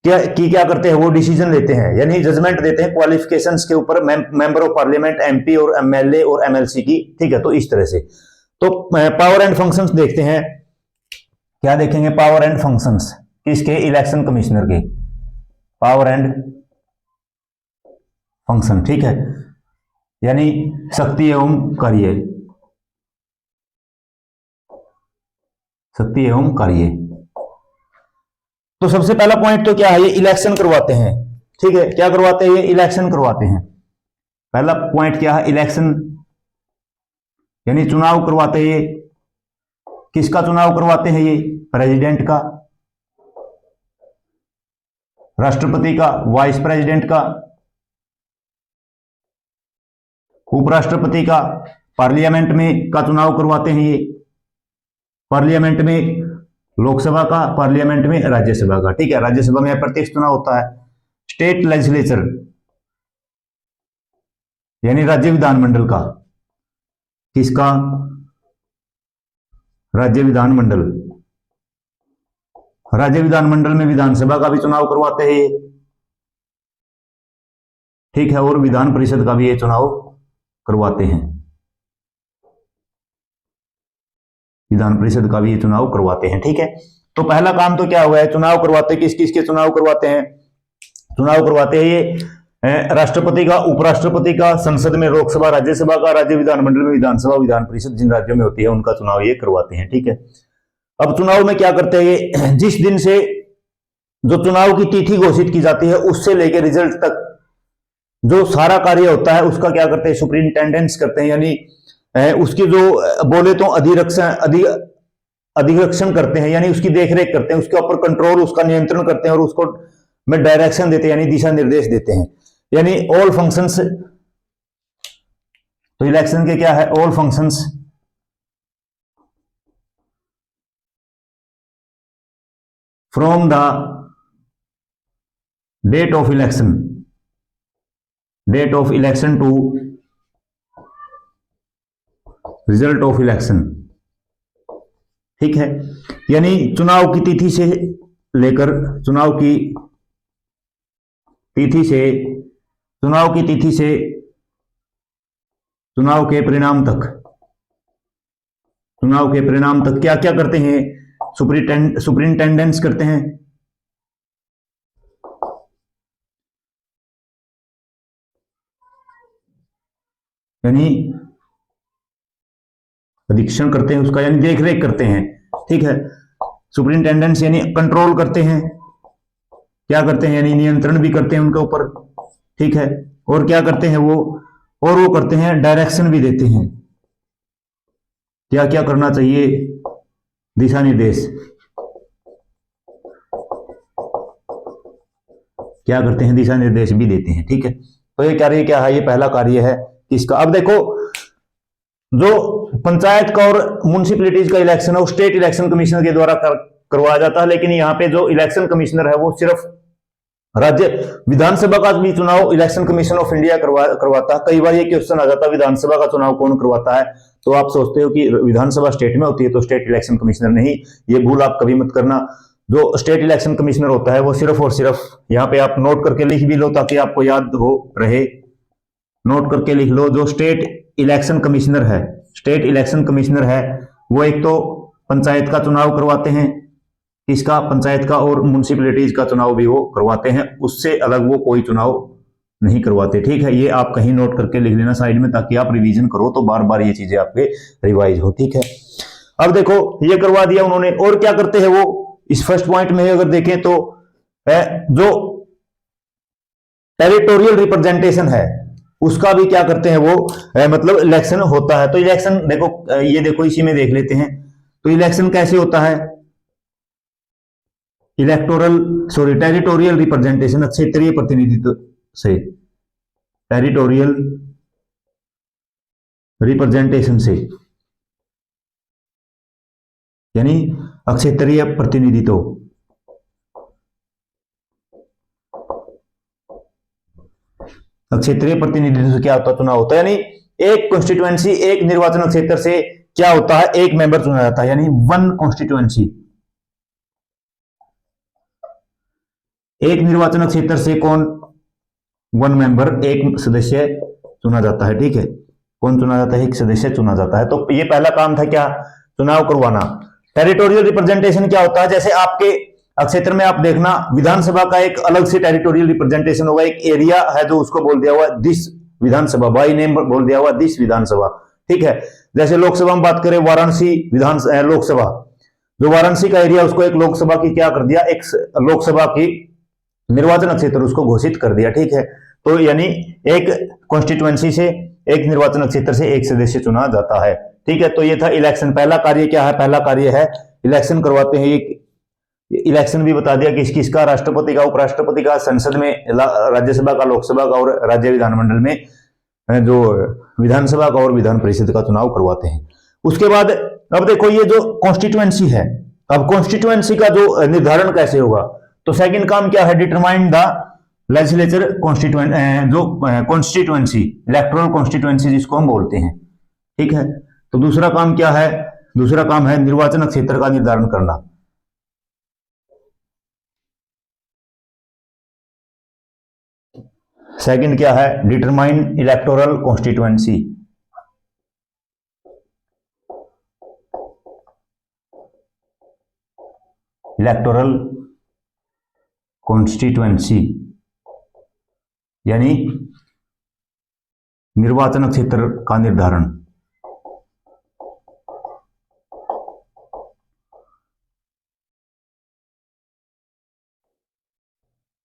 क्या करते हैं, वो डिसीजन लेते हैं, यानी जजमेंट देते हैं क्वालिफिकेशंस के ऊपर, मेंबर ऑफ पार्लियामेंट, एमपी और एमएलए और एमएलसी की। ठीक है, तो इस तरह से तो पावर एंड फंक्शंस देखते हैं, क्या देखेंगे, पावर एंड फंक्शंस किसके, इलेक्शन कमिश्नर के, पावर एंड फंक्शन। ठीक है, यानी शक्ति एवं कार्य, शक्ति एवं कार्य। तो सबसे पहला पॉइंट तो क्या है, ये इलेक्शन करवाते हैं। ठीक है, क्या करवाते हैं, ये इलेक्शन करवाते हैं। पहला पॉइंट क्या है, इलेक्शन, यानी चुनाव करवाते हैं। ये किसका चुनाव करवाते हैं, ये प्रेसिडेंट का, राष्ट्रपति का, वाइस प्रेसिडेंट का, उपराष्ट्रपति का, पार्लियामेंट में का चुनाव करवाते हैं ये, पार्लियामेंट में लोकसभा का, पार्लियामेंट में राज्यसभा का। ठीक है, राज्यसभा में अप्रत्यक्ष चुनाव होता है। स्टेट लेजिस्लेचर, यानी राज्य विधानमंडल का, किसका, राज्य विधानमंडल, राज्य विधानमंडल में विधानसभा का भी चुनाव करवाते हैं ये। ठीक है, और विधान परिषद का भी ये चुनाव करवाते हैं, विधान परिषद का भी ये चुनाव करवाते हैं। ठीक है, तो पहला काम तो क्या हुआ है, चुनाव करवाते हैं। किस किस के चुनाव करवाते हैं, चुनाव करवाते हैं ये राष्ट्रपति का, उपराष्ट्रपति का, संसद में लोकसभा राज्यसभा का, राज्य विधानमंडल में विधानसभा विधान परिषद जिन राज्यों में होती है उनका चुनाव ये करवाते हैं। ठीक है, अब चुनाव में क्या करते हैं ये, जिस दिन से जो चुनाव की तिथि घोषित की जाती है उससे लेकर रिजल्ट तक जो सारा कार्य होता है उसका क्या करते हैं, सुपरिंटेंडेंस करते हैं, यानी उसकी जो बोले तो अधिरक्षण करते हैं, यानी उसकी देखरेख करते हैं, उसके ऊपर कंट्रोल, उसका नियंत्रण करते हैं और उसको में डायरेक्शन देते हैं, यानी दिशा निर्देश देते हैं, यानी ऑल फंक्शंस। तो इलेक्शन के क्या है, all functions from the date of election to result of election. ठीक है, यानी चुनाव की तिथि से लेकर चुनाव की तिथि से चुनाव के परिणाम तक क्या क्या करते हैं? सुपरिंटेंडेंस करते हैं, यानी अधीक्षण करते हैं उसका, यानी देख रेख करते हैं। ठीक है, सुपरिंटेंडेंट्स यानी कंट्रोल करते हैं, क्या करते हैं यानी नियंत्रण भी करते हैं उनके ऊपर। ठीक है, और क्या करते हैं वो करते हैं डायरेक्शन भी देते हैं, क्या क्या करना चाहिए, दिशा निर्देश क्या करते हैं, दिशा निर्देश भी देते हैं। ठीक है, तो ये कार्य क्या है? ये पहला कार्य है किसका? अब देखो, जो पंचायत का और म्युनिसिपैलिटीज का इलेक्शन है वो स्टेट इलेक्शन कमीशन के द्वारा करवाया जाता है, लेकिन यहाँ पे जो इलेक्शन कमिश्नर है वो सिर्फ राज्य विधानसभा का भी चुनाव इलेक्शन कमीशन ऑफ इंडिया करवाता है। कई बार ये क्वेश्चन आ जाता है विधानसभा का चुनाव कौन करवाता है, तो आप सोचते हो कि विधानसभा स्टेट में होती है तो स्टेट इलेक्शन कमिश्नर, नहीं, ये भूल आप कभी मत करना। जो स्टेट इलेक्शन कमिश्नर होता है वो सिर्फ और सिर्फ, यहाँ पे आप नोट करके लिख भी लो ताकि आपको याद हो रहे, नोट करके लिख लो, जो स्टेट इलेक्शन कमिश्नर है वो एक तो पंचायत का चुनाव करवाते हैं, इसका पंचायत का, और म्युनिसिपैलिटीज का चुनाव भी वो करवाते हैं, उससे अलग वो कोई चुनाव नहीं करवाते। ठीक है, ये आप कहीं नोट करके लिख लेना साइड में ताकि आप रिवीजन करो तो बार बार ये चीजें आपके रिवाइज हो। ठीक है, अब देखो ये करवा दिया उन्होंने, और क्या करते हैं वो इस फर्स्ट पॉइंट में अगर देखें तो जो टेरिटोरियल रिप्रेजेंटेशन है उसका भी क्या करते हैं वो, मतलब इलेक्शन होता है। तो इलेक्शन देखो, ये देखो इसी में देख लेते हैं, तो इलेक्शन कैसे होता है? टेरिटोरियल रिप्रेजेंटेशन, क्षेत्रीय प्रतिनिधित्व से, टेरिटोरियल रिप्रेजेंटेशन से, यानी क्षेत्रीय प्रतिनिधित्व। क्षेत्रीय प्रतिनिधित्व से क्या होता है? चुनाव होता है, यानी एक कॉन्स्टिट्यूएंसी, एक निर्वाचन क्षेत्र से क्या होता है? एक मेंबर चुना जाता है, यानी वन कॉन्स्टिट्यूएंसी, एक निर्वाचन क्षेत्र से कौन? वन मेंबर, एक सदस्य चुना जाता है। ठीक है, कौन चुना जाता है? एक सदस्य चुना जाता है। तो ये पहला काम था क्या? चुनाव करवाना। टेरिटोरियल रिप्रेजेंटेशन क्या होता है? जैसे आपके क्षेत्र में आप देखना, विधानसभा का एक अलग से टेरिटोरियल रिप्रेजेंटेशन होगा, एक एरिया है जो उसको बोल दिया हुआ दिस विधानसभा, बाई नेम बोल दिया हुआ दिस विधानसभा। ठीक है, जैसे लोकसभा में बात करें, वाराणसी लोकसभा, जो वाराणसी का एरिया उसको एक लोकसभा की क्या कर दिया? एक लोकसभा की निर्वाचन क्षेत्र उसको घोषित कर दिया। ठीक है, तो यानी एक कॉन्स्टिट्यूएंसी से, एक निर्वाचन क्षेत्र से एक सदस्य चुना जाता है। ठीक है, तो ये था इलेक्शन। पहला कार्य क्या है? पहला कार्य है इलेक्शन करवाते हैं। ये इलेक्शन भी बता दिया किस किसका, राष्ट्रपति का, उपराष्ट्रपति का, संसद में, राज्यसभा का, लोकसभा का, और राज्य विधानमंडल में जो विधानसभा का और विधान परिषद का चुनाव करवाते हैं। उसके बाद अब देखो ये जो कॉन्स्टिट्यूएंसी है, अब कॉन्स्टिट्यूएंसी का जो निर्धारण कैसे होगा? तो सेकंड काम क्या है? डिटरमाइन द लेजिस्लेचर कॉन्स्टिट्यूएंट, जो कॉन्स्टिट्यूएंसी, इलेक्टोरल कॉन्स्टिट्यूएंसी जिसको हम बोलते हैं। ठीक है, तो दूसरा काम क्या है? दूसरा काम है निर्वाचन क्षेत्र का निर्धारण करना। सेकंड क्या है? Determine electoral constituency. Electoral constituency यानी निर्वाचन क्षेत्र का निर्धारण।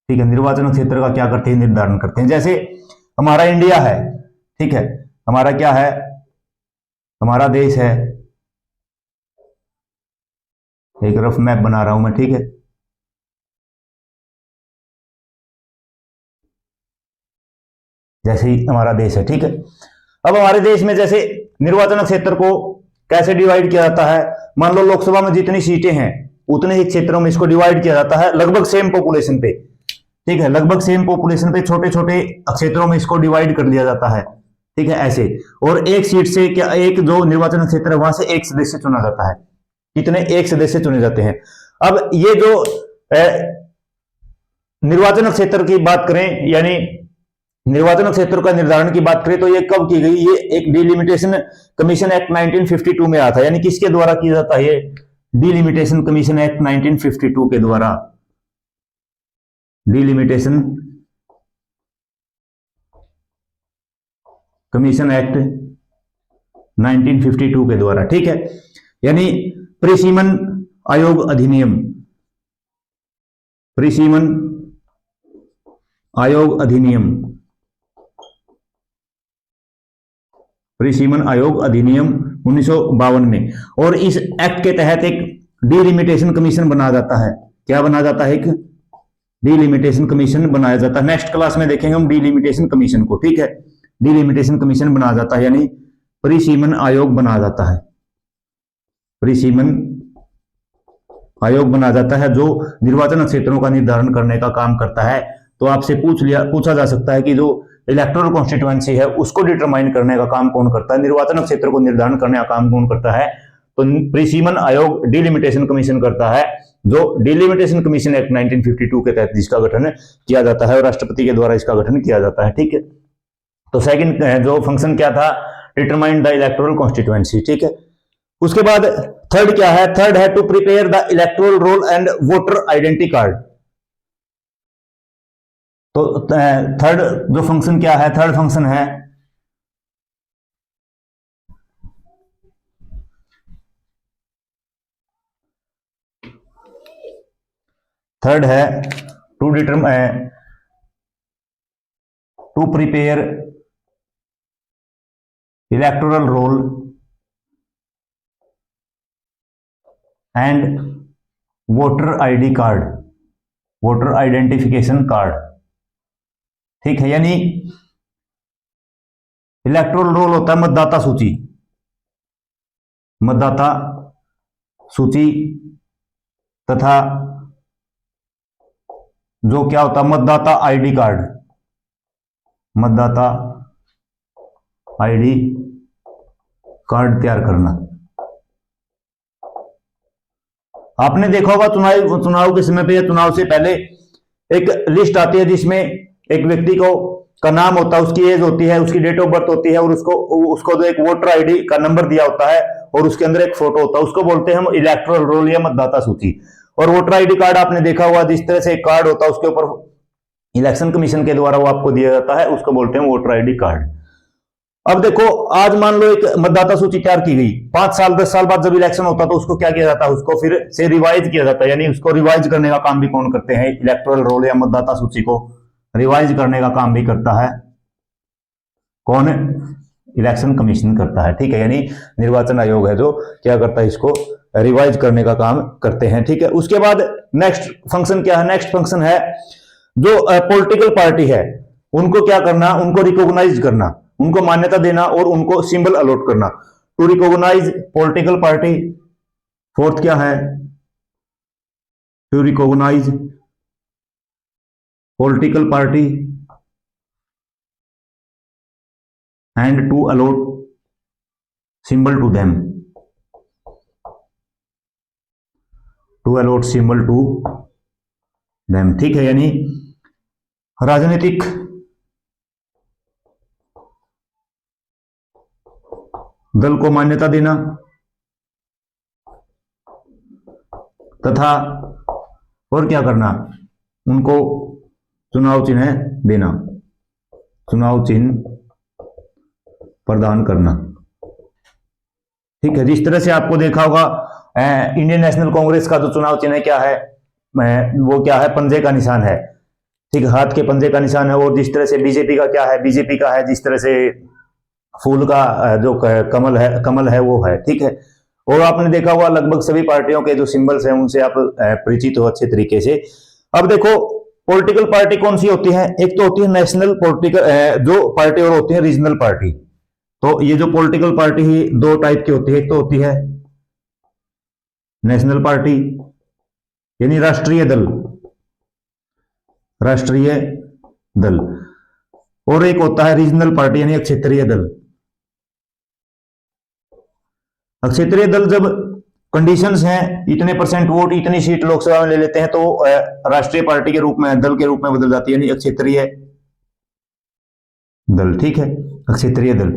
ठीक है, निर्वाचन क्षेत्र का क्या करते हैं? निर्धारण करते हैं। जैसे हमारा इंडिया है, ठीक है, हमारा क्या है? हमारा देश है, एक रफ मैप बना रहा हूं मैं। ठीक है, जैसे ही हमारा देश है। ठीक है, अब हमारे देश में जैसे निर्वाचन क्षेत्र को कैसे डिवाइड किया जाता है? मान लो लोकसभा में जितनी सीटें हैं उतने ही क्षेत्रों में इसको डिवाइड किया जाता है, लगभग सेम पॉपुलेशन पे। ठीक है, लगभग सेम पॉपुलेशन पे छोटे छोटे क्षेत्रों में इसको डिवाइड कर लिया जाता है। ठीक है, ऐसे, और एक सीट से क्या, एक जो निर्वाचन क्षेत्र है वहां से एक सदस्य चुना जाता है। कितने? एक सदस्य चुने जाते हैं। अब ये जो निर्वाचन क्षेत्र की बात करें, यानी निर्वाचन क्षेत्र का निर्धारण की बात करें, तो ये कब की गई? ये एक डिलिमिटेशन कमीशन एक्ट 1952 में आया था। यानी किसके द्वारा किया जाता है? ये डिलिमिटेशन कमीशन एक्ट 1952 के द्वारा, डिलिमिटेशन कमीशन एक्ट 1952 के द्वारा, ठीक है। यानी परिसीमन आयोग अधिनियम, परिसीमन आयोग अधिनियम, परिसीमन आयोग अधिनियम 1952 में, और इस एक्ट के तहत एक डिलिमिटेशन कमीशन बनाया जाता है। क्या बनाया जाता है? एक डिलिमिटेशन कमीशन बनाया जाता है। नेक्स्ट क्लास में देखेंगे हम डिलिमिटेशन कमीशन को, ठीक है। डिलिमिटेशन कमीशन बनाया जाता है, यानी परिसीमन आयोग बनाया जाता है, परिसीमन आयोग बनाया जाता है जो निर्वाचन क्षेत्रों का निर्धारण करने का काम करता है। तो आपसे पूछा जा सकता है कि जो इलेक्टोरल कॉन्स्टिट्यूएंसी है उसको डिटरमाइन करने का काम कौन करता है, निर्वाचन क्षेत्र को निर्धारण करने का काम कौन करता है? तो परिसीमन आयोग डिलिमिटेशन कमीशन करता है, जो डिलिमिटेशन कमीशन एक्ट 1952 के तहत जिसका गठन किया जाता है और राष्ट्रपति के द्वारा इसका गठन किया जाता है, ठीक है। तो सेकंड जो फंक्शन क्या था? डिटरमाइन द इलेक्टोरल कॉन्स्टिट्यूएंसी, ठीक है। उसके बाद थर्ड क्या है? थर्ड है to prepare the electoral roll and voter identity card. तो थर्ड जो फंक्शन क्या है? थर्ड फंक्शन है to prepare electoral roll and voter ID card, voter identification card, ठीक है। यानी इलेक्टोरल रोल होता है मतदाता सूची, मतदाता सूची, तथा जो क्या होता है? मतदाता आईडी कार्ड, मतदाता आईडी कार्ड तैयार करना। आपने देखा होगा चुनाव के समय पे या चुनाव से पहले एक लिस्ट आती है जिसमें एक व्यक्ति का नाम होता है, उसकी एज होती है, उसकी डेट ऑफ बर्थ होती है, और उसको जो एक वोटर आईडी का नंबर दिया होता है और उसके अंदर एक फोटो होता है, उसको बोलते हैं हम इलेक्टोरल रोल या मतदाता सूची। और वोटर आईडी कार्ड आपने देखा होगा, जिस तरह से एक कार्ड होता है उसके ऊपर इलेक्शन कमीशन के द्वारा वो आपको दिया जाता है, उसको बोलते हैं वोटर आईडी कार्ड। अब देखो, आज मान लो एक मतदाता सूची तैयार की गई, 5 साल 10 साल बाद जब इलेक्शन होता है तो उसको क्या किया जाता है? उसको फिर से रिवाइज किया जाता है। यानी उसको रिवाइज करने का काम भी कौन करते हैं? इलेक्टोरल रोल या मतदाता सूची को रिवाइज करने का काम भी करता है कौन? इलेक्शन कमीशन करता है, ठीक है। यानी निर्वाचन आयोग है जो क्या करता है? इसको रिवाइज करने का काम करते हैं, ठीक है। उसके बाद नेक्स्ट फंक्शन क्या है? नेक्स्ट फंक्शन है जो पॉलिटिकल पार्टी है उनको क्या करना? उनको रिकॉग्नाइज करना, उनको मान्यता देना और उनको सिंबल अलॉट करना। To recognise political party. Fourth क्या है? To recognise political party and to allot symbol to them, to allot symbol to them, ठीक है। यानी राजनीतिक दल को मान्यता देना तथा और क्या करना? उनको चुनाव चिन्ह देना, चुनाव चिन्ह प्रदान करना, ठीक है। जिस तरह से आपको देखा होगा इंडियन नेशनल कांग्रेस का जो चुनाव चिन्ह क्या है? वो क्या है? पंजे का निशान है, ठीक है, हाथ के पंजे का निशान है। और जिस तरह से बीजेपी का क्या है? बीजेपी का है जिस तरह से फूल का जो कमल है वो है, ठीक है। और आपने देखा हुआ लगभग सभी पार्टियों के जो सिंबल्स हैं उनसे आप परिचित हो अच्छे तरीके से। अब देखो, पॉलिटिकल पार्टी कौन सी होती है? एक तो होती है नेशनल पॉलिटिकल जो पार्टी, और होती है रीजनल पार्टी। तो ये जो पॉलिटिकल पार्टी ही दो टाइप की होती है। एक तो होती है नेशनल पार्टी यानी राष्ट्रीय दल, राष्ट्रीय दल, और एक होता है रीजनल पार्टी यानी क्षेत्रीय दल। क्षेत्रीय दल जब कंडीशंस हैं, इतने परसेंट वोट, इतनी सीट लोकसभा में ले लेते हैं तो राष्ट्रीय पार्टी के रूप में, दल के रूप में बदल जाती है, यानी अक्षेत्रीय दल। ठीक है, अक्षेत्रीय दल।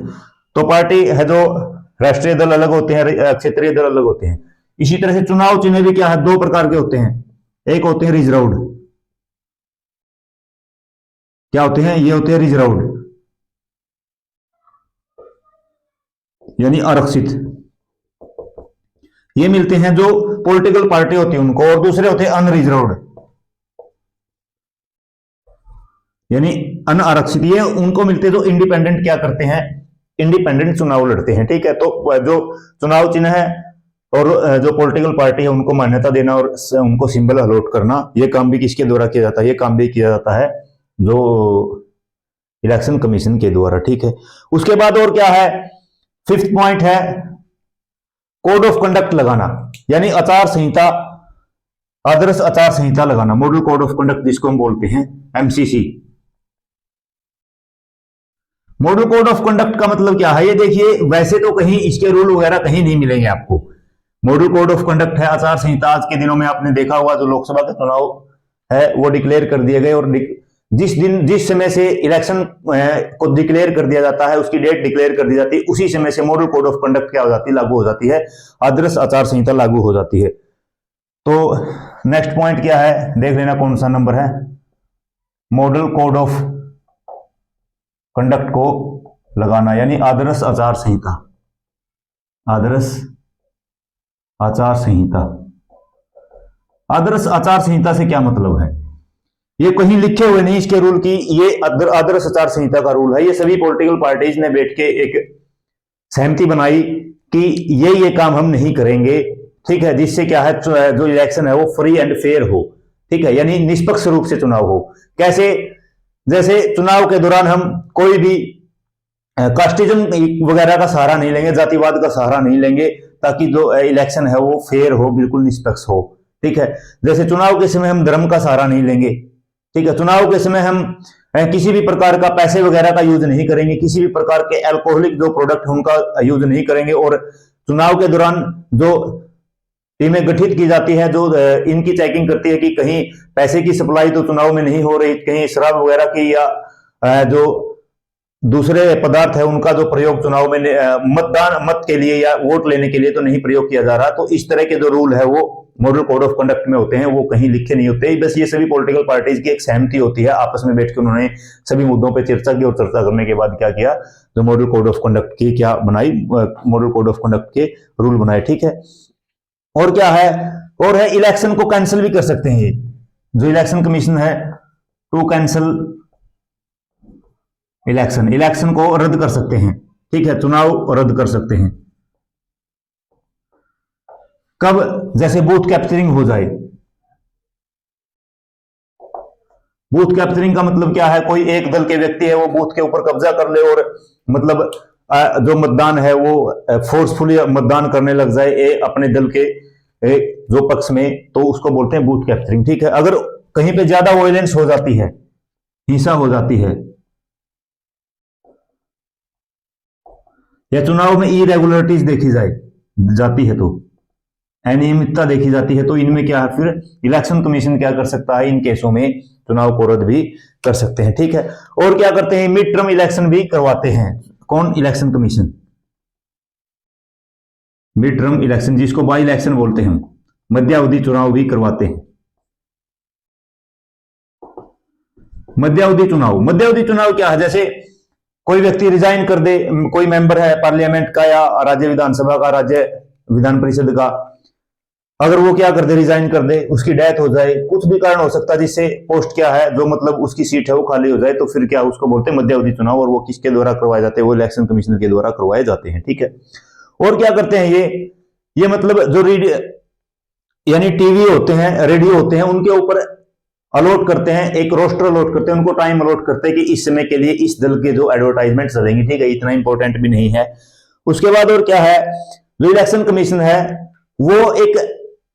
तो पार्टी है जो राष्ट्रीय दल अलग होते हैं, क्षेत्रीय दल अलग होते हैं। इसी तरह से चुनाव चिन्ह भी क्या है, दो प्रकार के होते हैं। एक होते हैं रिजर्व्ड, क्या होते हैं, ये होते हैं रिजर्व्ड यानी आरक्षित, ये मिलते हैं जो पॉलिटिकल पार्टी होती है उनको। और दूसरे होते हैं अनरिजर्व्ड यानी अनारक्षित, ये उनको मिलते हैं जो इंडिपेंडेंट क्या करते हैं, इंडिपेंडेंट चुनाव लड़ते हैं। ठीक है, तो जो चुनाव चिन्ह है और जो पॉलिटिकल पार्टी है उनको मान्यता देना और उनको सिंबल अलॉट करना, ये काम भी किसके द्वारा किया जाता है, ये काम भी किया जाता है जो इलेक्शन कमीशन के द्वारा। ठीक है, उसके बाद और क्या है, फिफ्थ पॉइंट है कोड ऑफ कंडक्ट लगाना, यानी आचार संहिता, आदर्श आचार संहिता लगाना, मॉडल कोड ऑफ कंडक्ट जिसको हम बोलते हैं MCC. Model code of conduct का मतलब क्या है, ये देखिए, वैसे तो कहीं इसके रूल वगैरह कहीं नहीं मिलेंगे आपको। मॉडल कोड ऑफ कंडक्ट है आचार संहिता, आज के दिनों में आपने देखा होगा जो लोकसभा के चुनाव है वो डिक्लेयर कर दिए गए, और जिस समय से इलेक्शन को डिक्लेयर कर दिया जाता है, उसकी डेट डिक्लेयर कर दी जाती है, उसी समय से मॉडल कोड ऑफ कंडक्ट क्या हो जाती है, लागू हो जाती है, आदर्श आचार संहिता लागू हो जाती है। तो नेक्स्ट पॉइंट क्या है, देख लेना कौन सा नंबर है, मॉडल कोड ऑफ कंडक्ट को लगाना, यानी आदर्श आचार संहिता, आदर्श आचार संहिता। आदर्श आचार संहिता से क्या मतलब है, ये कहीं लिखे हुए नहीं इसके रूल की, ये आदर्श आचार संहिता का रूल है। ये सभी पॉलिटिकल पार्टीज ने बैठ के एक सहमति बनाई कि ये काम हम नहीं करेंगे। ठीक है, जिससे क्या है, जो इलेक्शन है वो फ्री एंड फेयर हो। ठीक है, यानी निष्पक्ष रूप से चुनाव हो। कैसे, जैसे चुनाव के दौरान हम कोई भी कास्टिज्म वगैरह का सहारा नहीं लेंगे, जातिवाद का सहारा नहीं लेंगे, ताकि जो इलेक्शन है वो फेयर हो, बिल्कुल निष्पक्ष हो। ठीक है, जैसे चुनाव के समय हम धर्म का सहारा नहीं लेंगे। ठीक है, चुनाव के समय हम किसी भी प्रकार का पैसे वगैरह का यूज नहीं करेंगे, किसी भी प्रकार के अल्कोहलिक जो प्रोडक्ट है उनका यूज नहीं करेंगे। और चुनाव के दौरान जो टीमें गठित की जाती है, जो इनकी चेकिंग करती है कि कहीं पैसे की सप्लाई तो चुनाव में नहीं हो रही, कहीं शराब वगैरह की या जो दूसरे पदार्थ है उनका जो प्रयोग चुनाव में मत के लिए या वोट लेने के लिए तो नहीं प्रयोग किया जा रहा। तो इस तरह के जो रूल है वो मॉडल कोड ऑफ कंडक्ट में होते हैं, वो कहीं लिखे नहीं होते। बस ये सभी पॉलिटिकल पार्टीज की एक सहमति होती है, आपस में बैठ के उन्होंने सभी मुद्दों पर चर्चा की, और चर्चा करने के बाद क्या किया, जो मॉडल कोड ऑफ कंडक्ट की क्या बनाई, मॉडल कोड ऑफ कंडक्ट के रूल बनाए। ठीक है, और क्या है, और है इलेक्शन को कैंसिल भी कर सकते हैं। ये जो इलेक्शन कमीशन है, टू कैंसिल इलेक्शन, इलेक्शन को रद्द कर सकते हैं। ठीक है, चुनाव रद्द कर सकते हैं। कब, जैसे बूथ कैप्चरिंग हो जाए। बूथ कैप्चरिंग का मतलब क्या है, कोई एक दल के व्यक्ति है वो बूथ के ऊपर कब्जा कर ले और मतलब जो मतदान है वो फोर्सफुली मतदान करने लग जाए अपने दल के जो पक्ष में, तो उसको बोलते हैं बूथ कैप्चरिंग। ठीक है, अगर कहीं पे ज्यादा वायलेंस हो जाती है, हिंसा हो जाती है, या चुनाव में इरेगुलरिटीज देखी जाती है, तो अनियमितता देखी जाती है, तो इनमें क्या है, फिर इलेक्शन कमीशन क्या कर सकता है, इन केसों में चुनाव को रद्द भी कर सकते हैं। ठीक है, और क्या करते हैं, मिड टर्म इलेक्शन भी करवाते हैं। कौन, election commission. Mid term election, जिसको बाई इलेक्शन बोलते हैं, मध्यावधि चुनाव भी करवाते हैं। मध्यावधि चुनाव क्या है, जैसे कोई व्यक्ति रिजाइन कर दे, कोई मेंबर है पार्लियामेंट का या राज्य विधानसभा का, राज्य विधान परिषद का, अगर वो क्या कर दे, रिजाइन कर दे, उसकी डेथ हो जाए, कुछ भी कारण हो सकता है जिससे पोस्ट क्या है, जो मतलब उसकी सीट है वो खाली हो जाए, तो फिर क्या उसको बोलते हैं मध्यावधि चुनाव। और वो किसके द्वारा करवाए जाते हैं, वो इलेक्शन कमिश्नर के द्वारा करवाए जाते हैं। ठीक है, और क्या करते हैं ये मतलब जो यानी टीवी होते हैं, रेडियो होते हैं, उनके ऊपर अलॉट करते हैं, एक रोस्टर अलॉट करते हैं, उनको टाइम अलॉट करते हैं कि इस समय के लिए इस दल के जो एडवर्टाइजमेंट चलेंगे। ठीक है, इतना इंपॉर्टेंट भी नहीं है। उसके बाद और क्या है, जो इलेक्शन कमीशन है वो एक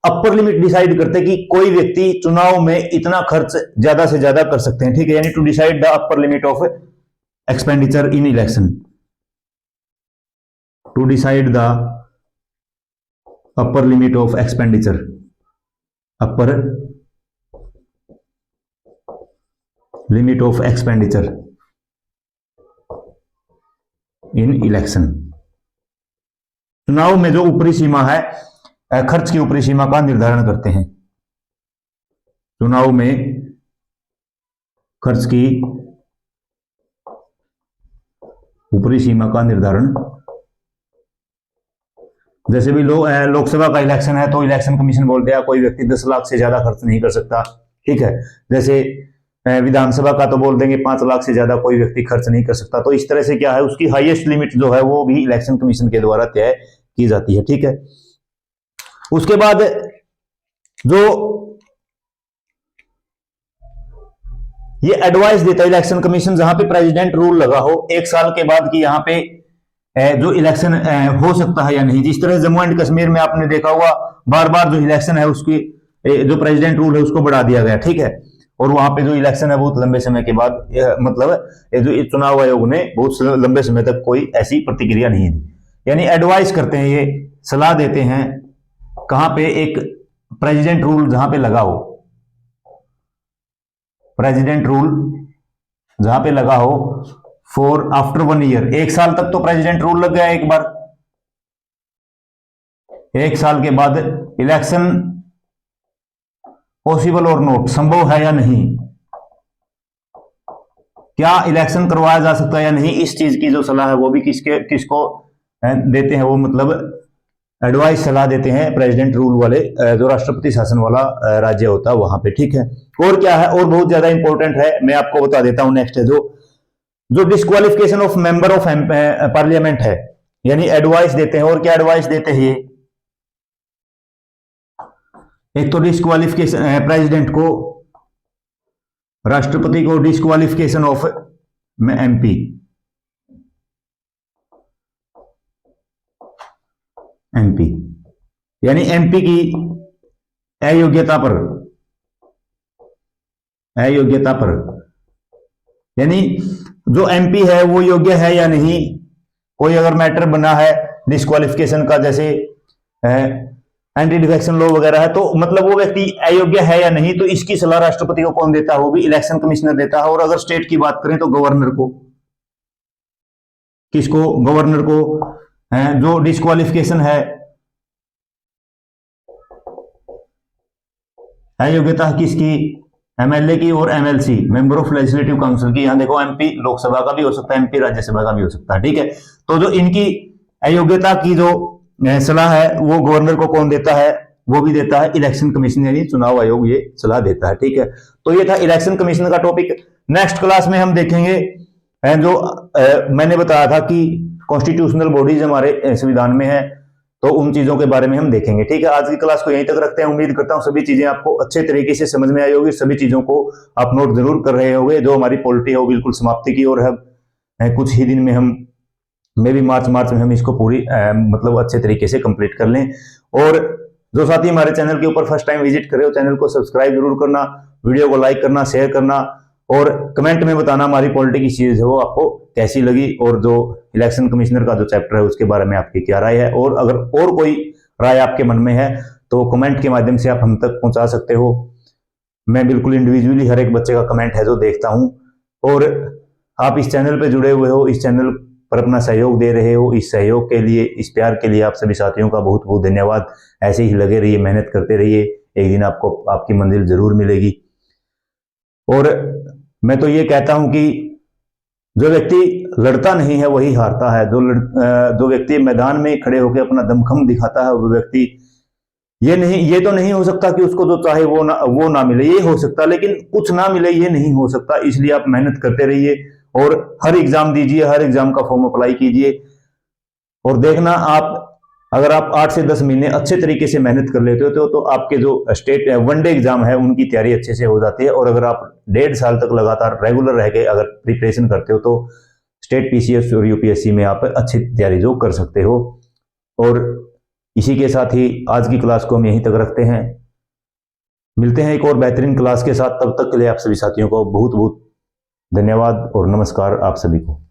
अपर लिमिट डिसाइड करते हैं कि कोई व्यक्ति चुनाव में इतना खर्च ज्यादा से ज्यादा कर सकते हैं। ठीक है, यानी to decide the upper limit of expenditure in election, to decide the upper limit of expenditure, upper limit of expenditure in election. चुनाव में जो ऊपरी सीमा है, खर्च की ऊपरी सीमा का निर्धारण करते हैं। चुनाव में खर्च की ऊपरी सीमा का निर्धारण, जैसे भी लोकसभा का इलेक्शन है तो इलेक्शन कमीशन बोल दिया कोई व्यक्ति 10 लाख से ज्यादा खर्च नहीं कर सकता, ठीक है। जैसे विधानसभा का तो बोल देंगे 5 लाख से ज्यादा कोई व्यक्ति खर्च नहीं कर सकता। तो इस तरह से क्या है, उसकी हाईएस्ट लिमिट जो है वो भी इलेक्शन कमीशन के द्वारा तय की जाती है, ठीक है। उसके बाद जो ये एडवाइस देता है इलेक्शन कमीशन, जहां पे प्रेसिडेंट रूल लगा हो 1 साल के बाद कि यहाँ पे जो इलेक्शन हो सकता है या नहीं। जिस तरह जम्मू एंड कश्मीर में आपने देखा हुआ बार बार जो इलेक्शन है उसकी जो प्रेसिडेंट रूल है उसको बढ़ा दिया गया, ठीक है। और वहां पे जो इलेक्शन है बहुत लंबे समय के बाद, मतलब जो चुनाव आयोग ने बहुत लंबे समय तक कोई ऐसी प्रतिक्रिया नहीं दी। यानी एडवाइस करते हैं, ये सलाह देते हैं कहां पे, एक प्रेसिडेंट रूल जहां पे लगा हो, प्रेसिडेंट रूल जहां पे लगा हो फॉर आफ्टर 1 ईयर, 1 साल तक तो प्रेसिडेंट रूल लग गया एक बार, 1 साल के बाद इलेक्शन पॉसिबल और नॉट, संभव है या नहीं, क्या इलेक्शन करवाया जा सकता है या नहीं, इस चीज की जो सलाह है वो भी किसको देते हैं, वो मतलब एडवाइस सलाह देते हैं प्रेसिडेंट रूल वाले, जो राष्ट्रपति शासन वाला राज्य होता है वहां पे, ठीक है। और क्या है, और बहुत ज्यादा इंपॉर्टेंट है, मैं आपको बता देता हूं। नेक्स्ट है जो disqualification of member of parliament है, यानी एडवाइस देते हैं। और क्या एडवाइस देते हैं ये, एक तो डिस्क्वालिफिकेशन प्रेसिडेंट को, राष्ट्रपति को डिस्क्वालिफिकेशन ऑफ एमपी, एमपी यानी एमपी की अयोग्यता पर, यानी जो एमपी है वो योग्य है या नहीं। कोई अगर मैटर बना है डिस्क्वालिफिकेशन का, जैसे एंटी डिफेक्शन लॉ वगैरह है, तो मतलब वो व्यक्ति अयोग्य है या नहीं, तो इसकी सलाह राष्ट्रपति को कौन देता है, वो भी इलेक्शन कमिश्नर देता है। और अगर स्टेट की बात करें तो गवर्नर को, किसको, गवर्नर को। जो डिस्क्वालिफिकेशन है, अयोग्यता किसकी, एमएलए की और MLC, member of legislative council की। यहां देखो एमपी लोकसभा का भी हो सकता है, एमपी राज्यसभा का भी हो सकता है, ठीक है। तो जो इनकी अयोग्यता की जो सलाह है वो गवर्नर को कौन देता है, वो भी देता है इलेक्शन कमीशन, यानी चुनाव आयोग ये सलाह देता है, ठीक है। तो ये था इलेक्शन कमीशन का टॉपिक। नेक्स्ट क्लास में हम देखेंगे जो मैंने बताया था कि कॉन्स्टिट्यूशनल बॉडीज हमारे संविधान में है, तो उन चीजों के बारे में हम देखेंगे, ठीक है। आज की क्लास को यहीं तक रखते हैं। उम्मीद करता हूं सभी चीजें आपको अच्छे तरीके से समझ में आई होगी, सभी चीजों को आप नोट जरूर कर रहे होंगे। जो हमारी पॉलिटी है वो बिल्कुल समाप्ति की ओर है, कुछ ही दिन में हम मार्च में हम इसको पूरी मतलब अच्छे तरीके से कंप्लीट कर लें। और जो साथी हमारे चैनल के ऊपर फर्स्ट टाइम विजिट कर रहे हो, चैनल को सब्सक्राइब जरूर करना, वीडियो को लाइक करना, शेयर करना, और कमेंट में बताना हमारी पॉलिटी की चीज है वो आपको कैसी लगी, और जो इलेक्शन कमिश्नर का जो चैप्टर है उसके बारे में आपकी क्या राय है। और अगर और कोई राय आपके मन में है तो कमेंट के माध्यम से आप हम तक पहुंचा सकते हो। मैं बिल्कुल इंडिविजुअली हर एक बच्चे का कमेंट है जो देखता हूं, और आप इस चैनल पे जुड़े हुए हो, इस चैनल पर अपना सहयोग दे रहे हो। इस सहयोग के लिए, इस प्यार के लिए आप सभी साथियों का बहुत बहुत धन्यवाद। ऐसे ही लगे रहिए, मेहनत करते रहिए, एक दिन आपको आपकी मंजिल जरूर मिलेगी। और मैं तो ये कहता हूं कि जो व्यक्ति लड़ता नहीं है वही हारता है। जो व्यक्ति मैदान में खड़े होकर अपना दमखम दिखाता है वो व्यक्ति, ये तो नहीं हो सकता कि उसको जो चाहे वो ना मिले, ये हो सकता, लेकिन कुछ ना मिले ये नहीं हो सकता। इसलिए आप मेहनत करते रहिए और हर एग्जाम दीजिए, हर एग्जाम का फॉर्म अप्लाई कीजिए, और देखना आप अगर आप 8 से 10 महीने अच्छे तरीके से मेहनत कर लेते हो तो आपके जो स्टेट वनडे एग्जाम है उनकी तैयारी अच्छे से हो जाती है। और अगर आप 1.5 साल तक लगातार रेगुलर रह के अगर प्रिपरेशन करते हो तो स्टेट पीसीएस और यूपीएससी में आप अच्छी तैयारी जो कर सकते हो। और इसी के साथ ही आज की क्लास को हम यहीं तक रखते हैं। मिलते हैं एक और बेहतरीन क्लास के साथ, तब तक के लिए आप सभी साथियों को बहुत बहुत धन्यवाद और नमस्कार आप सभी को।